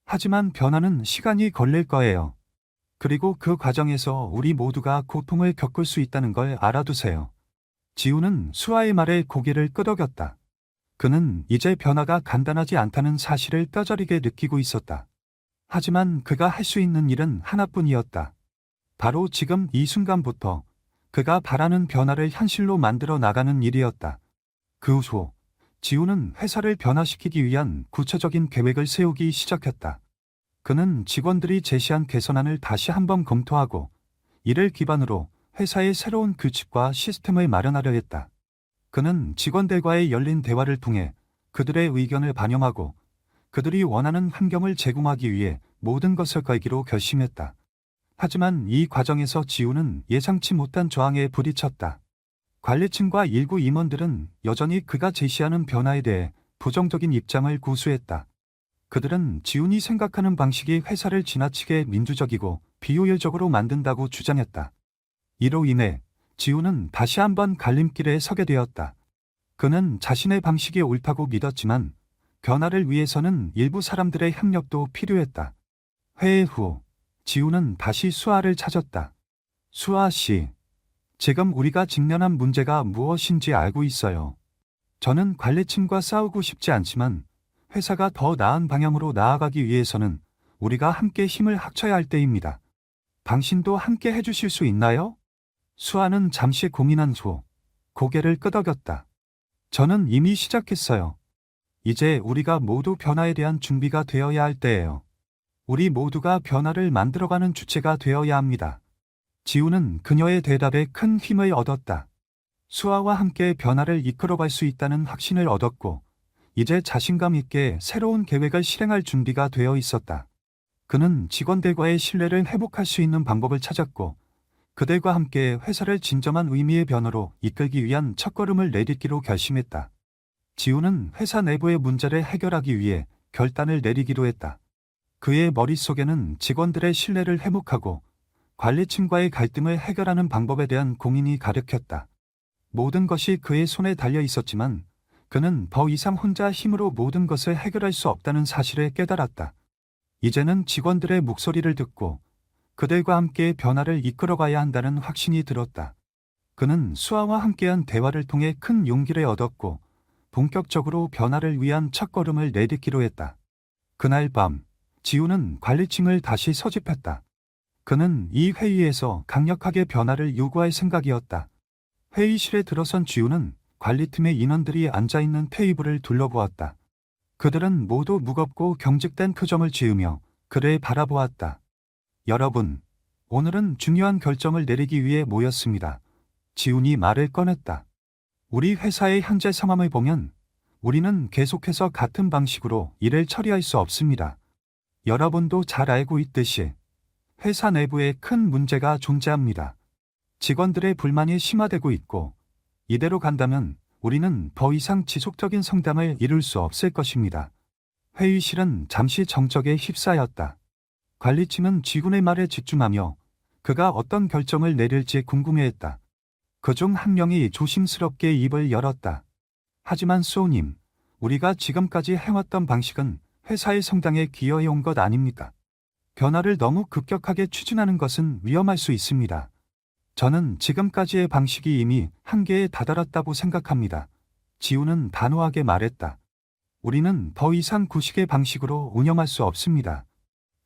Speaker 1: 하지만 변화는 시간이 걸릴 거예요. 그리고 그 과정에서 우리 모두가 고통을 겪을 수 있다는 걸 알아두세요. 지우는 수아의 말에 고개를 끄덕였다. 그는 이제 변화가 간단하지 않다는 사실을 뼈저리게 느끼고 있었다. 하지만 그가 할 수 있는 일은 하나뿐이었다. 바로 지금 이 순간부터 그가 바라는 변화를 현실로 만들어 나가는 일이었다. 그 후 지우는 회사를 변화시키기 위한 구체적인 계획을 세우기 시작했다. 그는 직원들이 제시한 개선안을 다시 한번 검토하고 이를 기반으로 회사의 새로운 규칙과 시스템을 마련하려 했다. 그는 직원들과의 열린 대화를 통해 그들의 의견을 반영하고 그들이 원하는 환경을 제공하기 위해 모든 것을 걸기로 결심했다. 하지만 이 과정에서 지우는 예상치 못한 저항에 부딪혔다. 관리층과 일부 임원들은 여전히 그가 제시하는 변화에 대해 부정적인 입장을 고수했다. 그들은 지훈이 생각하는 방식이 회사를 지나치게 민주적이고 비효율적으로 만든다고 주장했다. 이로 인해 지훈은 다시 한번 갈림길에 서게 되었다. 그는 자신의 방식이 옳다고 믿었지만 변화를 위해서는 일부 사람들의 협력도 필요했다. 회의 후 지훈은 다시 수아를 찾았다. 수아 씨, 지금 우리가 직면한 문제가 무엇인지 알고 있어요. 저는 관리층과 싸우고 싶지 않지만 회사가 더 나은 방향으로 나아가기 위해서는 우리가 함께 힘을 합쳐야 할 때입니다. 당신도 함께 해주실 수 있나요? 수아는 잠시 고민한 후 고개를 끄덕였다. 저는 이미 시작했어요. 이제 우리가 모두 변화에 대한 준비가 되어야 할 때예요. 우리 모두가 변화를 만들어가는 주체가 되어야 합니다. 지우는 그녀의 대답에 큰 힘을 얻었다. 수아와 함께 변화를 이끌어갈 수 있다는 확신을 얻었고 이제 자신감 있게 새로운 계획을 실행할 준비가 되어 있었다. 그는 직원들과의 신뢰를 회복할 수 있는 방법을 찾았고 그들과 함께 회사를 진정한 의미의 변화로 이끌기 위한 첫걸음을 내딛기로 결심했다. 지우는 회사 내부의 문제를 해결하기 위해 결단을 내리기로 했다. 그의 머릿속에는 직원들의 신뢰를 회복하고 관리층과의 갈등을 해결하는 방법에 대한 고민이 가득했다. 모든 것이 그의 손에 달려 있었지만 그는 더 이상 혼자 힘으로 모든 것을 해결할 수 없다는 사실을 깨달았다. 이제는 직원들의 목소리를 듣고 그들과 함께 변화를 이끌어가야 한다는 확신이 들었다. 그는 수아와 함께한 대화를 통해 큰 용기를 얻었고 본격적으로 변화를 위한 첫걸음을 내딛기로 했다. 그날 밤 지우는 관리층을 다시 소집했다. 그는 이 회의에서 강력하게 변화를 요구할 생각이었다. 회의실에 들어선 지우는 관리팀의 인원들이 앉아있는 테이블을 둘러보았다. 그들은 모두 무겁고 경직된 표정을 지으며 그를 바라보았다. 여러분, 오늘은 중요한 결정을 내리기 위해 모였습니다. 지훈이 말을 꺼냈다. 우리 회사의 현재 상황을 보면 우리는 계속해서 같은 방식으로 일을 처리할 수 없습니다. 여러분도 잘 알고 있듯이 회사 내부에 큰 문제가 존재합니다. 직원들의 불만이 심화되고 있고 이대로 간다면 우리는 더 이상 지속적인 성장을 이룰 수 없을 것입니다. 회의실은 잠시 정적에 휩싸였다. 관리층은 지훈의 말에 집중하며 그가 어떤 결정을 내릴지 궁금해했다. 그중 한 명이 조심스럽게 입을 열었다. 하지만 수호님, 우리가 지금까지 해왔던 방식은 회사의 성장에 기여해온 것 아닙니까? 변화를 너무 급격하게 추진하는 것은 위험할 수 있습니다. 저는 지금까지의 방식이 이미 한계에 다다랐다고 생각합니다. 지우는 단호하게 말했다. 우리는 더 이상 구식의 방식으로 운영할 수 없습니다.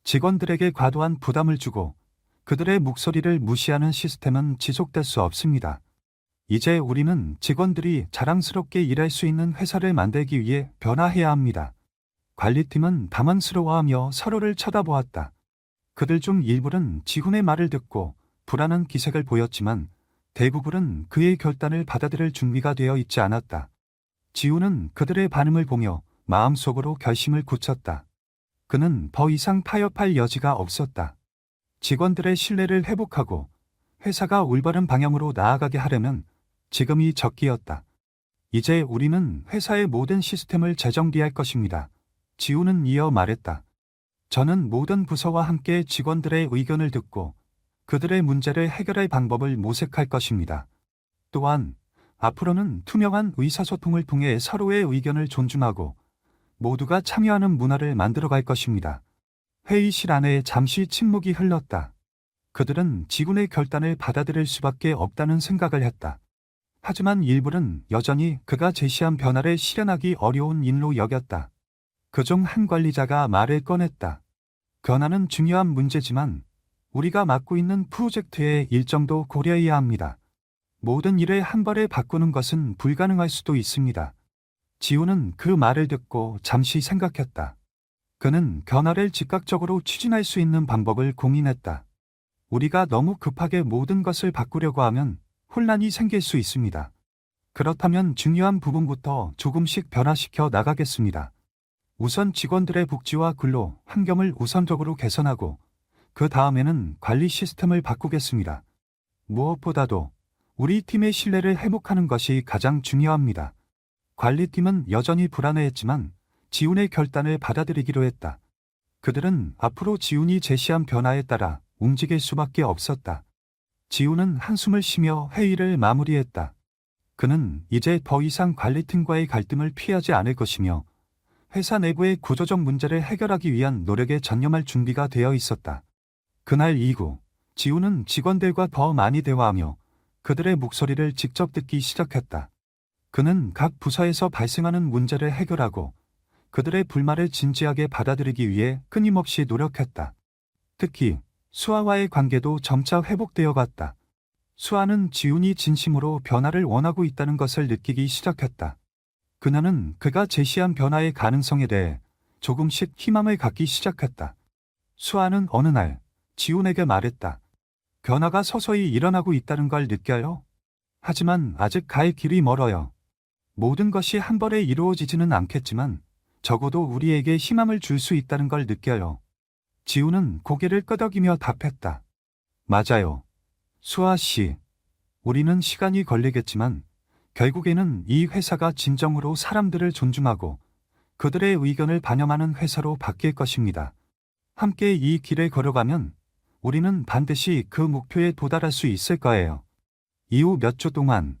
Speaker 1: 직원들에게 과도한 부담을 주고 그들의 목소리를 무시하는 시스템은 지속될 수 없습니다. 이제 우리는 직원들이 자랑스럽게 일할 수 있는 회사를 만들기 위해 변화해야 합니다. 관리팀은 당황스러워하며 서로를 쳐다보았다. 그들 중 일부는 지훈의 말을 듣고 불안한 기색을 보였지만 대부분은 그의 결단을 받아들일 준비가 되어 있지 않았다. 지훈은 그들의 반응을 보며 마음속으로 결심을 굳혔다. 그는 더 이상 타협할 여지가 없었다. 직원들의 신뢰를 회복하고 회사가 올바른 방향으로 나아가게 하려면 지금이 적기였다. 이제 우리는 회사의 모든 시스템을 재정비할 것입니다. 지우는 이어 말했다. 저는 모든 부서와 함께 직원들의 의견을 듣고 그들의 문제를 해결할 방법을 모색할 것입니다. 또한 앞으로는 투명한 의사소통을 통해 서로의 의견을 존중하고 모두가 참여하는 문화를 만들어갈 것입니다. 회의실 안에 잠시 침묵이 흘렀다. 그들은 직원의 결단을 받아들일 수밖에 없다는 생각을 했다. 하지만 일부는 여전히 그가 제시한 변화를 실현하기 어려운 일로 여겼다. 그중 한 관리자가 말을 꺼냈다. 변화는 중요한 문제지만 우리가 맡고 있는 프로젝트의 일정도 고려해야 합니다. 모든 일을 한 번에 바꾸는 것은 불가능할 수도 있습니다. 지우는 그 말을 듣고 잠시 생각했다. 그는 변화를 즉각적으로 추진할 수 있는 방법을 고민했다. 우리가 너무 급하게 모든 것을 바꾸려고 하면 혼란이 생길 수 있습니다. 그렇다면 중요한 부분부터 조금씩 변화시켜 나가겠습니다. 우선 직원들의 복지와 근로 환경을 우선적으로 개선하고 그 다음에는 관리 시스템을 바꾸겠습니다. 무엇보다도 우리 팀의 신뢰를 회복하는 것이 가장 중요합니다. 관리팀은 여전히 불안해했지만 지훈의 결단을 받아들이기로 했다. 그들은 앞으로 지훈이 제시한 변화에 따라 움직일 수밖에 없었다. 지훈은 한숨을 쉬며 회의를 마무리했다. 그는 이제 더 이상 관리팀과의 갈등을 피하지 않을 것이며 회사 내부의 구조적 문제를 해결하기 위한 노력에 전념할 준비가 되어 있었다. 그날 이후 지훈은 직원들과 더 많이 대화하며 그들의 목소리를 직접 듣기 시작했다. 그는 각 부서에서 발생하는 문제를 해결하고 그들의 불만을 진지하게 받아들이기 위해 끊임없이 노력했다. 특히 수아와의 관계도 점차 회복되어 갔다. 수아는 지훈이 진심으로 변화를 원하고 있다는 것을 느끼기 시작했다. 그녀는 그가 제시한 변화의 가능성에 대해 조금씩 희망을 갖기 시작했다. 수아는 어느 날 지훈에게 말했다. 변화가 서서히 일어나고 있다는 걸 느껴요. 하지만 아직 갈 길이 멀어요. 모든 것이 한 번에 이루어지지는 않겠지만 적어도 우리에게 희망을 줄 수 있다는 걸 느껴요. 지훈은 고개를 끄덕이며 답했다. 맞아요. 수아 씨. 우리는 시간이 걸리겠지만 결국에는 이 회사가 진정으로 사람들을 존중하고 그들의 의견을 반영하는 회사로 바뀔 것입니다. 함께 이 길을 걸어가면 우리는 반드시 그 목표에 도달할 수 있을 거예요. 이후 몇 주 동안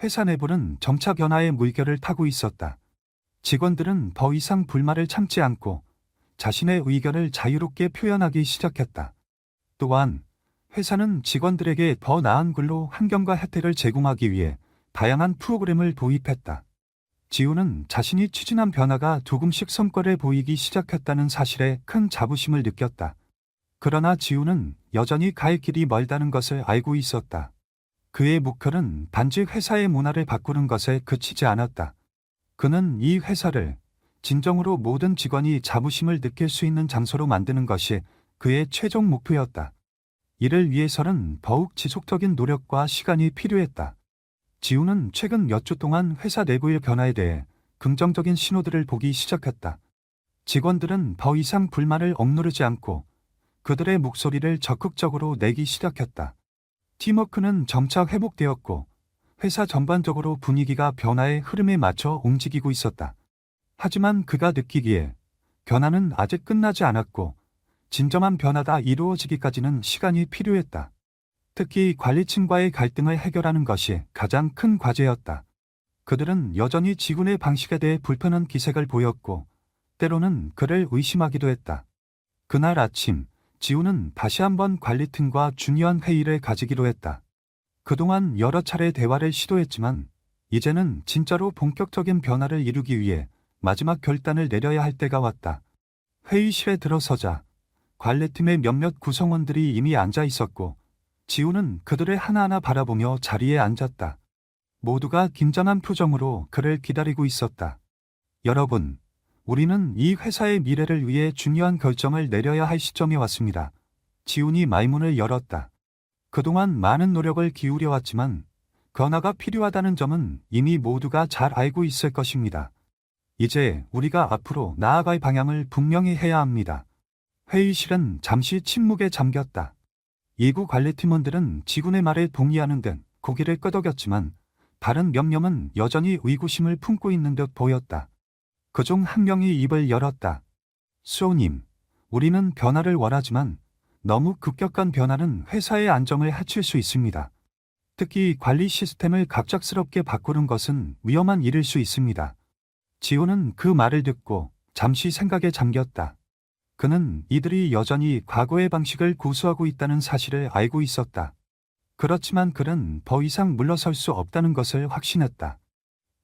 Speaker 1: 회사 내부는 점차 변화의 물결을 타고 있었다. 직원들은 더 이상 불만을 참지 않고 자신의 의견을 자유롭게 표현하기 시작했다. 또한 회사는 직원들에게 더 나은 근로 환경과 혜택을 제공하기 위해 다양한 프로그램을 도입했다. 지훈은 자신이 추진한 변화가 조금씩 성과를 보이기 시작했다는 사실에 큰 자부심을 느꼈다. 그러나 지훈은 여전히 갈 길이 멀다는 것을 알고 있었다. 그의 목표는 단지 회사의 문화를 바꾸는 것에 그치지 않았다. 그는 이 회사를 진정으로 모든 직원이 자부심을 느낄 수 있는 장소로 만드는 것이 그의 최종 목표였다. 이를 위해서는 더욱 지속적인 노력과 시간이 필요했다. 지훈은 최근 몇 주 동안 회사 내부의 변화에 대해 긍정적인 신호들을 보기 시작했다. 직원들은 더 이상 불만을 억누르지 않고 그들의 목소리를 적극적으로 내기 시작했다. 팀워크는 점차 회복되었고 회사 전반적으로 분위기가 변화의 흐름에 맞춰 움직이고 있었다. 하지만 그가 느끼기에 변화는 아직 끝나지 않았고 진정한 변화가 이루어지기까지는 시간이 필요했다. 특히 관리층과의 갈등을 해결하는 것이 가장 큰 과제였다. 그들은 여전히 지군의 방식에 대해 불편한 기색을 보였고 때로는 그를 의심하기도 했다. 그날 아침 지훈은 다시 한번 관리팀과 중요한 회의를 가지기로 했다. 그동안 여러 차례 대화를 시도했지만 이제는 진짜로 본격적인 변화를 이루기 위해 마지막 결단을 내려야 할 때가 왔다. 회의실에 들어서자 관리팀의 몇몇 구성원들이 이미 앉아 있었고 지훈은 그들을 하나하나 바라보며 자리에 앉았다. 모두가 긴장한 표정으로 그를 기다리고 있었다. 여러분, 우리는 이 회사의 미래를 위해 중요한 결정을 내려야 할 시점이 왔습니다. 지훈이 말문을 열었다. 그동안 많은 노력을 기울여왔지만 변화가 필요하다는 점은 이미 모두가 잘 알고 있을 것입니다. 이제 우리가 앞으로 나아갈 방향을 분명히 해야 합니다. 회의실은 잠시 침묵에 잠겼다. 일부 관리팀원들은 지군의 말에 동의하는 듯 고개를 끄덕였지만 다른 몇 명은 여전히 의구심을 품고 있는 듯 보였다. 그중 한 명이 입을 열었다. 수호님, 우리는 변화를 원하지만 너무 급격한 변화는 회사의 안정을 해칠 수 있습니다. 특히 관리 시스템을 갑작스럽게 바꾸는 것은 위험한 일일 수 있습니다. 지호는 그 말을 듣고 잠시 생각에 잠겼다. 그는 이들이 여전히 과거의 방식을 고수하고 있다는 사실을 알고 있었다. 그렇지만 그는 더 이상 물러설 수 없다는 것을 확신했다.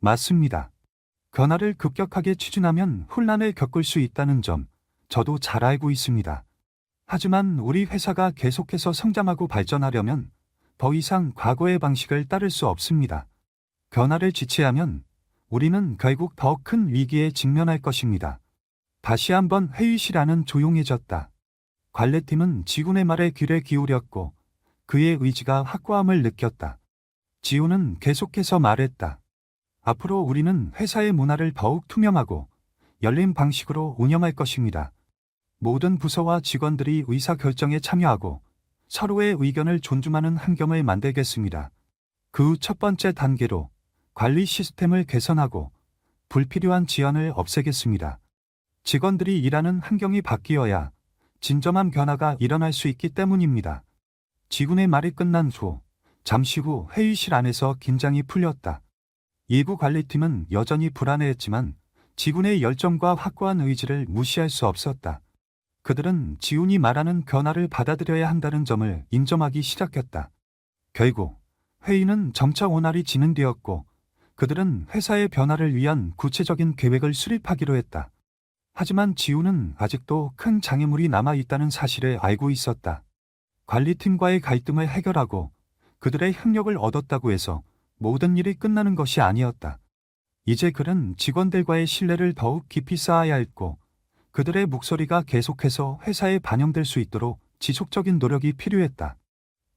Speaker 1: 맞습니다. 변화를 급격하게 추진하면 혼란을 겪을 수 있다는 점, 저도 잘 알고 있습니다. 하지만 우리 회사가 계속해서 성장하고 발전하려면 더 이상 과거의 방식을 따를 수 없습니다. 변화를 지체하면 우리는 결국 더 큰 위기에 직면할 것입니다. 다시 한번 회의실 안은 조용해졌다. 관리팀은 지훈의 말에 귀를 기울였고 그의 의지가 확고함을 느꼈다. 지훈은 계속해서 말했다. 앞으로 우리는 회사의 문화를 더욱 투명하고 열린 방식으로 운영할 것입니다. 모든 부서와 직원들이 의사결정에 참여하고 서로의 의견을 존중하는 환경을 만들겠습니다. 그 첫 번째 단계로 관리 시스템을 개선하고 불필요한 지연을 없애겠습니다. 직원들이 일하는 환경이 바뀌어야 진정한 변화가 일어날 수 있기 때문입니다. 지훈의 말이 끝난 후 잠시 후 회의실 안에서 긴장이 풀렸다. 일부 관리팀은 여전히 불안해했지만 지훈의 열정과 확고한 의지를 무시할 수 없었다. 그들은 지훈이 말하는 변화를 받아들여야 한다는 점을 인정하기 시작했다. 결국 회의는 점차 원활히 진행되었고 그들은 회사의 변화를 위한 구체적인 계획을 수립하기로 했다. 하지만 지훈은 아직도 큰 장애물이 남아있다는 사실을 알고 있었다. 관리팀과의 갈등을 해결하고 그들의 협력을 얻었다고 해서 모든 일이 끝나는 것이 아니었다. 이제 그는 직원들과의 신뢰를 더욱 깊이 쌓아야 했고 그들의 목소리가 계속해서 회사에 반영될 수 있도록 지속적인 노력이 필요했다.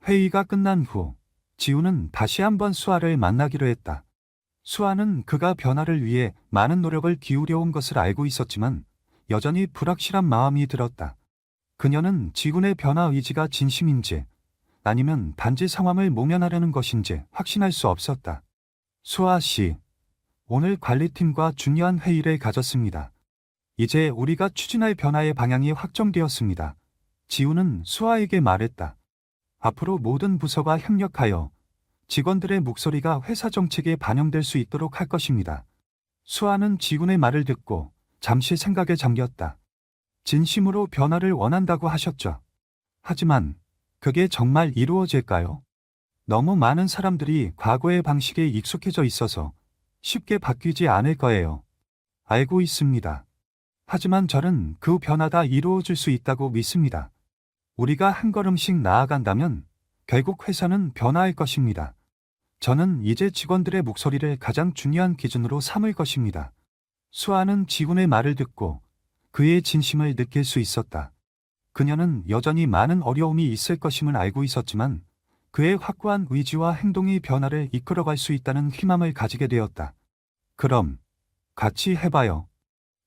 Speaker 1: 회의가 끝난 후 지훈은 다시 한번 수아를 만나기로 했다. 수아는 그가 변화를 위해 많은 노력을 기울여온 것을 알고 있었지만 여전히 불확실한 마음이 들었다. 그녀는 지훈의 변화 의지가 진심인지 아니면 단지 상황을 모면하려는 것인지 확신할 수 없었다. 수아 씨, 오늘 관리팀과 중요한 회의를 가졌습니다. 이제 우리가 추진할 변화의 방향이 확정되었습니다. 지훈은 수아에게 말했다. 앞으로 모든 부서가 협력하여 직원들의 목소리가 회사 정책에 반영될 수 있도록 할 것입니다. 수아는 지훈의 말을 듣고 잠시 생각에 잠겼다. 진심으로 변화를 원한다고 하셨죠. 하지만 그게 정말 이루어질까요? 너무 많은 사람들이 과거의 방식에 익숙해져 있어서 쉽게 바뀌지 않을 거예요. 알고 있습니다. 하지만 저는 그 변화가 이루어질 수 있다고 믿습니다. 우리가 한 걸음씩 나아간다면 결국 회사는 변화할 것입니다. 저는 이제 직원들의 목소리를 가장 중요한 기준으로 삼을 것입니다. 수아는 지훈의 말을 듣고 그의 진심을 느낄 수 있었다. 그녀는 여전히 많은 어려움이 있을 것임을 알고 있었지만 그의 확고한 의지와 행동이 변화를 이끌어갈 수 있다는 희망을 가지게 되었다. 그럼 같이 해봐요.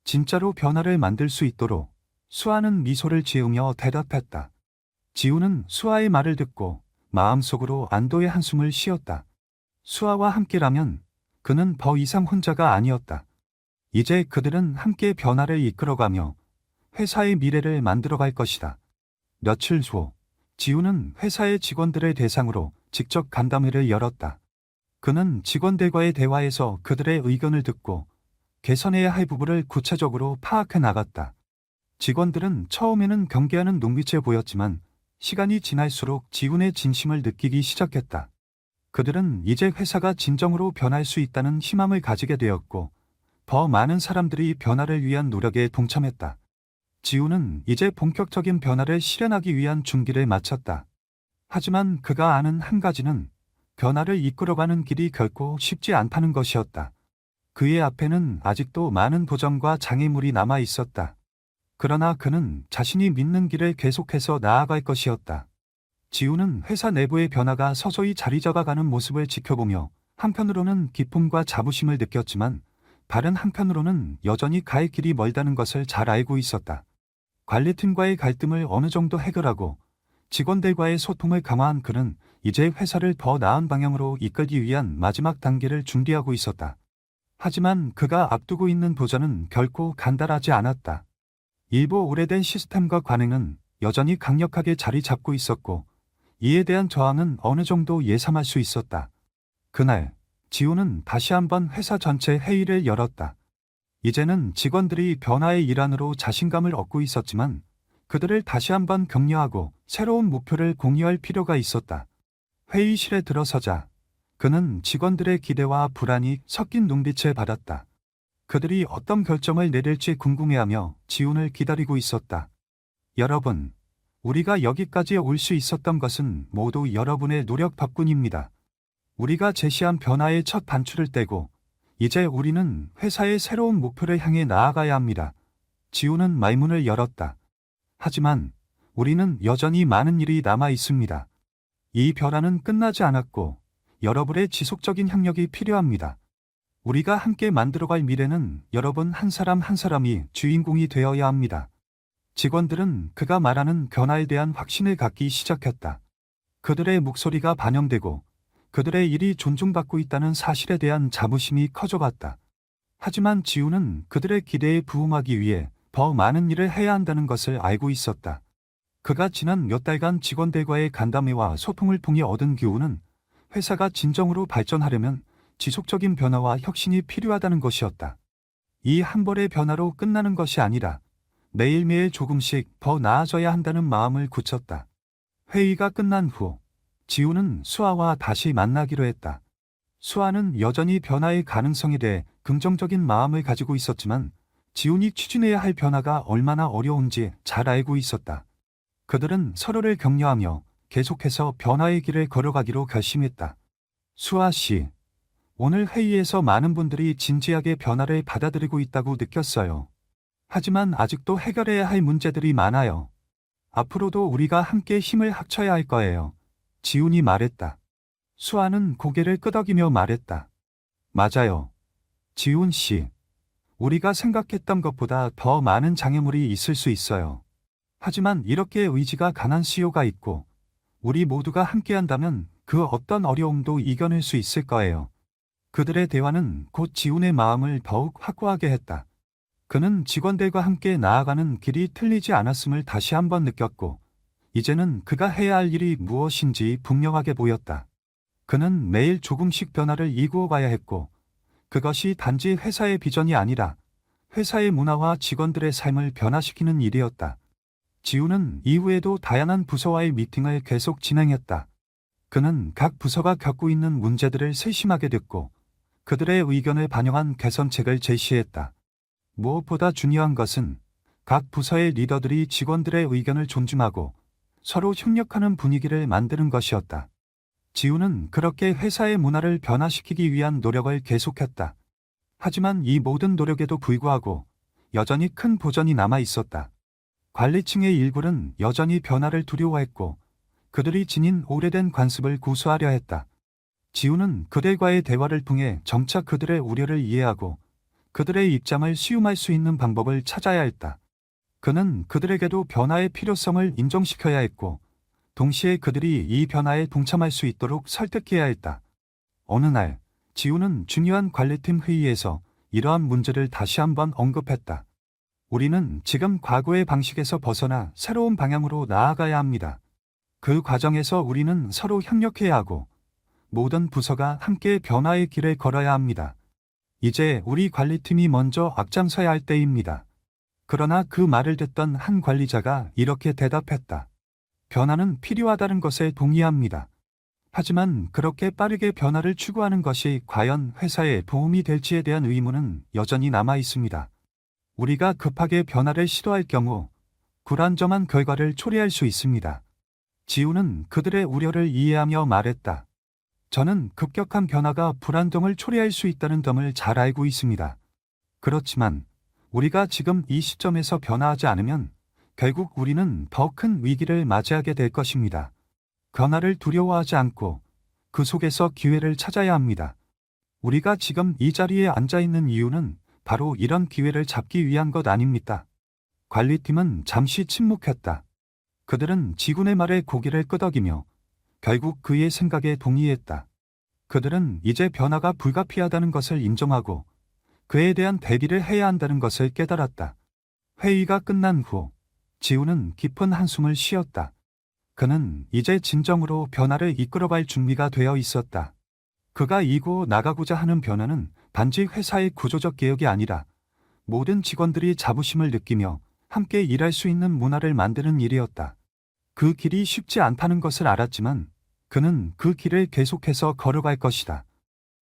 Speaker 1: 진짜로 변화를 만들 수 있도록 수아는 미소를 지으며 대답했다. 지훈은 수아의 말을 듣고 마음속으로 안도의 한숨을 쉬었다. 수아와 함께라면 그는 더 이상 혼자가 아니었다. 이제 그들은 함께 변화를 이끌어가며 회사의 미래를 만들어갈 것이다. 며칠 후 지훈은 회사의 직원들의 대상으로 직접 간담회를 열었다. 그는 직원들과의 대화에서 그들의 의견을 듣고 개선해야 할 부분을 구체적으로 파악해 나갔다. 직원들은 처음에는 경계하는 눈빛에 보였지만 시간이 지날수록 지훈의 진심을 느끼기 시작했다. 그들은 이제 회사가 진정으로 변할 수 있다는 희망을 가지게 되었고 더 많은 사람들이 변화를 위한 노력에 동참했다. 지훈은 이제 본격적인 변화를 실현하기 위한 준비를 마쳤다. 하지만 그가 아는 한 가지는 변화를 이끌어가는 길이 결코 쉽지 않다는 것이었다. 그의 앞에는 아직도 많은 도전과 장애물이 남아 있었다. 그러나 그는 자신이 믿는 길을 계속해서 나아갈 것이었다. 지훈은 회사 내부의 변화가 서서히 자리 잡아가는 모습을 지켜보며 한편으로는 기쁨과 자부심을 느꼈지만 다른 한편으로는 여전히 갈 길이 멀다는 것을 잘 알고 있었다. 관리팀과의 갈등을 어느 정도 해결하고 직원들과의 소통을 강화한 그는 이제 회사를 더 나은 방향으로 이끌기 위한 마지막 단계를 준비하고 있었다. 하지만 그가 앞두고 있는 도전은 결코 간단하지 않았다. 일부 오래된 시스템과 관행은 여전히 강력하게 자리 잡고 있었고, 이에 대한 저항은 어느 정도 예상할 수 있었다. 그날, 지우는 다시 한번 회사 전체 회의를 열었다. 이제는 직원들이 변화의 일환으로 자신감을 얻고 있었지만, 그들을 다시 한번 격려하고 새로운 목표를 공유할 필요가 있었다. 회의실에 들어서자 그는 직원들의 기대와 불안이 섞인 눈빛을 받았다. 그들이 어떤 결정을 내릴지 궁금해하며 지훈을 기다리고 있었다. 여러분, 우리가 여기까지 올 수 있었던 것은 모두 여러분의 노력 덕분입니다. 우리가 제시한 변화의 첫 단추를 떼고 이제 우리는 회사의 새로운 목표를 향해 나아가야 합니다. 지훈은 말문을 열었다. 하지만 우리는 여전히 많은 일이 남아 있습니다. 이 변화는 끝나지 않았고 여러분의 지속적인 협력이 필요합니다. 우리가 함께 만들어갈 미래는 여러분 한 사람 한 사람이 주인공이 되어야 합니다. 직원들은 그가 말하는 변화에 대한 확신을 갖기 시작했다. 그들의 목소리가 반영되고 그들의 일이 존중받고 있다는 사실에 대한 자부심이 커져갔다. 하지만 지우는 그들의 기대에 부응하기 위해 더 많은 일을 해야 한다는 것을 알고 있었다. 그가 지난 몇 달간 직원들과의 간담회와 소통을 통해 얻은 교훈은 회사가 진정으로 발전하려면 지속적인 변화와 혁신이 필요하다는 것이었다. 이 한 번의 변화로 끝나는 것이 아니라 매일매일 조금씩 더 나아져야 한다는 마음을 굳혔다. 회의가 끝난 후 지우는 수아와 다시 만나기로 했다. 수아는 여전히 변화의 가능성에 대해 긍정적인 마음을 가지고 있었지만 지훈이 추진해야 할 변화가 얼마나 어려운지 잘 알고 있었다. 그들은 서로를 격려하며 계속해서 변화의 길을 걸어가기로 결심했다. 수아 씨, 오늘 회의에서 많은 분들이 진지하게 변화를 받아들이고 있다고 느꼈어요. 하지만 아직도 해결해야 할 문제들이 많아요. 앞으로도 우리가 함께 힘을 합쳐야 할 거예요. 지훈이 말했다. 수아는 고개를 끄덕이며 말했다. 맞아요. 지훈 씨. 우리가 생각했던 것보다 더 많은 장애물이 있을 수 있어요. 하지만 이렇게 의지가 강한 CEO가 있고 우리 모두가 함께한다면 그 어떤 어려움도 이겨낼 수 있을 거예요. 그들의 대화는 곧 지훈의 마음을 더욱 확고하게 했다. 그는 직원들과 함께 나아가는 길이 틀리지 않았음을 다시 한번 느꼈고 이제는 그가 해야 할 일이 무엇인지 분명하게 보였다. 그는 매일 조금씩 변화를 이루어 가야 했고 그것이 단지 회사의 비전이 아니라 회사의 문화와 직원들의 삶을 변화시키는 일이었다. 지우는 이후에도 다양한 부서와의 미팅을 계속 진행했다. 그는 각 부서가 겪고 있는 문제들을 세심하게 듣고 그들의 의견을 반영한 개선책을 제시했다. 무엇보다 중요한 것은 각 부서의 리더들이 직원들의 의견을 존중하고 서로 협력하는 분위기를 만드는 것이었다. 지우는 그렇게 회사의 문화를 변화시키기 위한 노력을 계속했다. 하지만 이 모든 노력에도 불구하고 여전히 큰 보전이 남아 있었다. 관리층의 일부는 여전히 변화를 두려워했고 그들이 지닌 오래된 관습을 고수하려 했다. 지우는 그들과의 대화를 통해 점차 그들의 우려를 이해하고 그들의 입장을 수용할 수 있는 방법을 찾아야 했다. 그는 그들에게도 변화의 필요성을 인정시켜야 했고 동시에 그들이 이 변화에 동참할 수 있도록 설득해야 했다. 어느 날 지우는 중요한 관리팀 회의에서 이러한 문제를 다시 한번 언급했다. 우리는 지금 과거의 방식에서 벗어나 새로운 방향으로 나아가야 합니다. 그 과정에서 우리는 서로 협력해야 하고 모든 부서가 함께 변화의 길을 걸어야 합니다. 이제 우리 관리팀이 먼저 앞장서야 할 때입니다. 그러나 그 말을 듣던 한 관리자가 이렇게 대답했다. 변화는 필요하다는 것에 동의합니다. 하지만 그렇게 빠르게 변화를 추구하는 것이 과연 회사에 도움이 될지에 대한 의문은 여전히 남아 있습니다. 우리가 급하게 변화를 시도할 경우 불안정한 결과를 초래할 수 있습니다. 지우는 그들의 우려를 이해하며 말했다. 저는 급격한 변화가 불안정을 초래할 수 있다는 점을 잘 알고 있습니다. 그렇지만 우리가 지금 이 시점에서 변화하지 않으면 결국 우리는 더 큰 위기를 맞이하게 될 것입니다. 변화를 두려워하지 않고 그 속에서 기회를 찾아야 합니다. 우리가 지금 이 자리에 앉아 있는 이유는 바로 이런 기회를 잡기 위한 것 아닙니까? 관리팀은 잠시 침묵했다. 그들은 지군의 말에 고개를 끄덕이며 결국 그의 생각에 동의했다. 그들은 이제 변화가 불가피하다는 것을 인정하고 그에 대한 대비를 해야 한다는 것을 깨달았다. 회의가 끝난 후 지우는 깊은 한숨을 쉬었다. 그는 이제 진정으로 변화를 이끌어갈 준비가 되어 있었다. 그가 이고 나가고자 하는 변화는 단지 회사의 구조적 개혁이 아니라 모든 직원들이 자부심을 느끼며 함께 일할 수 있는 문화를 만드는 일이었다. 그 길이 쉽지 않다는 것을 알았지만 그는 그 길을 계속해서 걸어갈 것이다.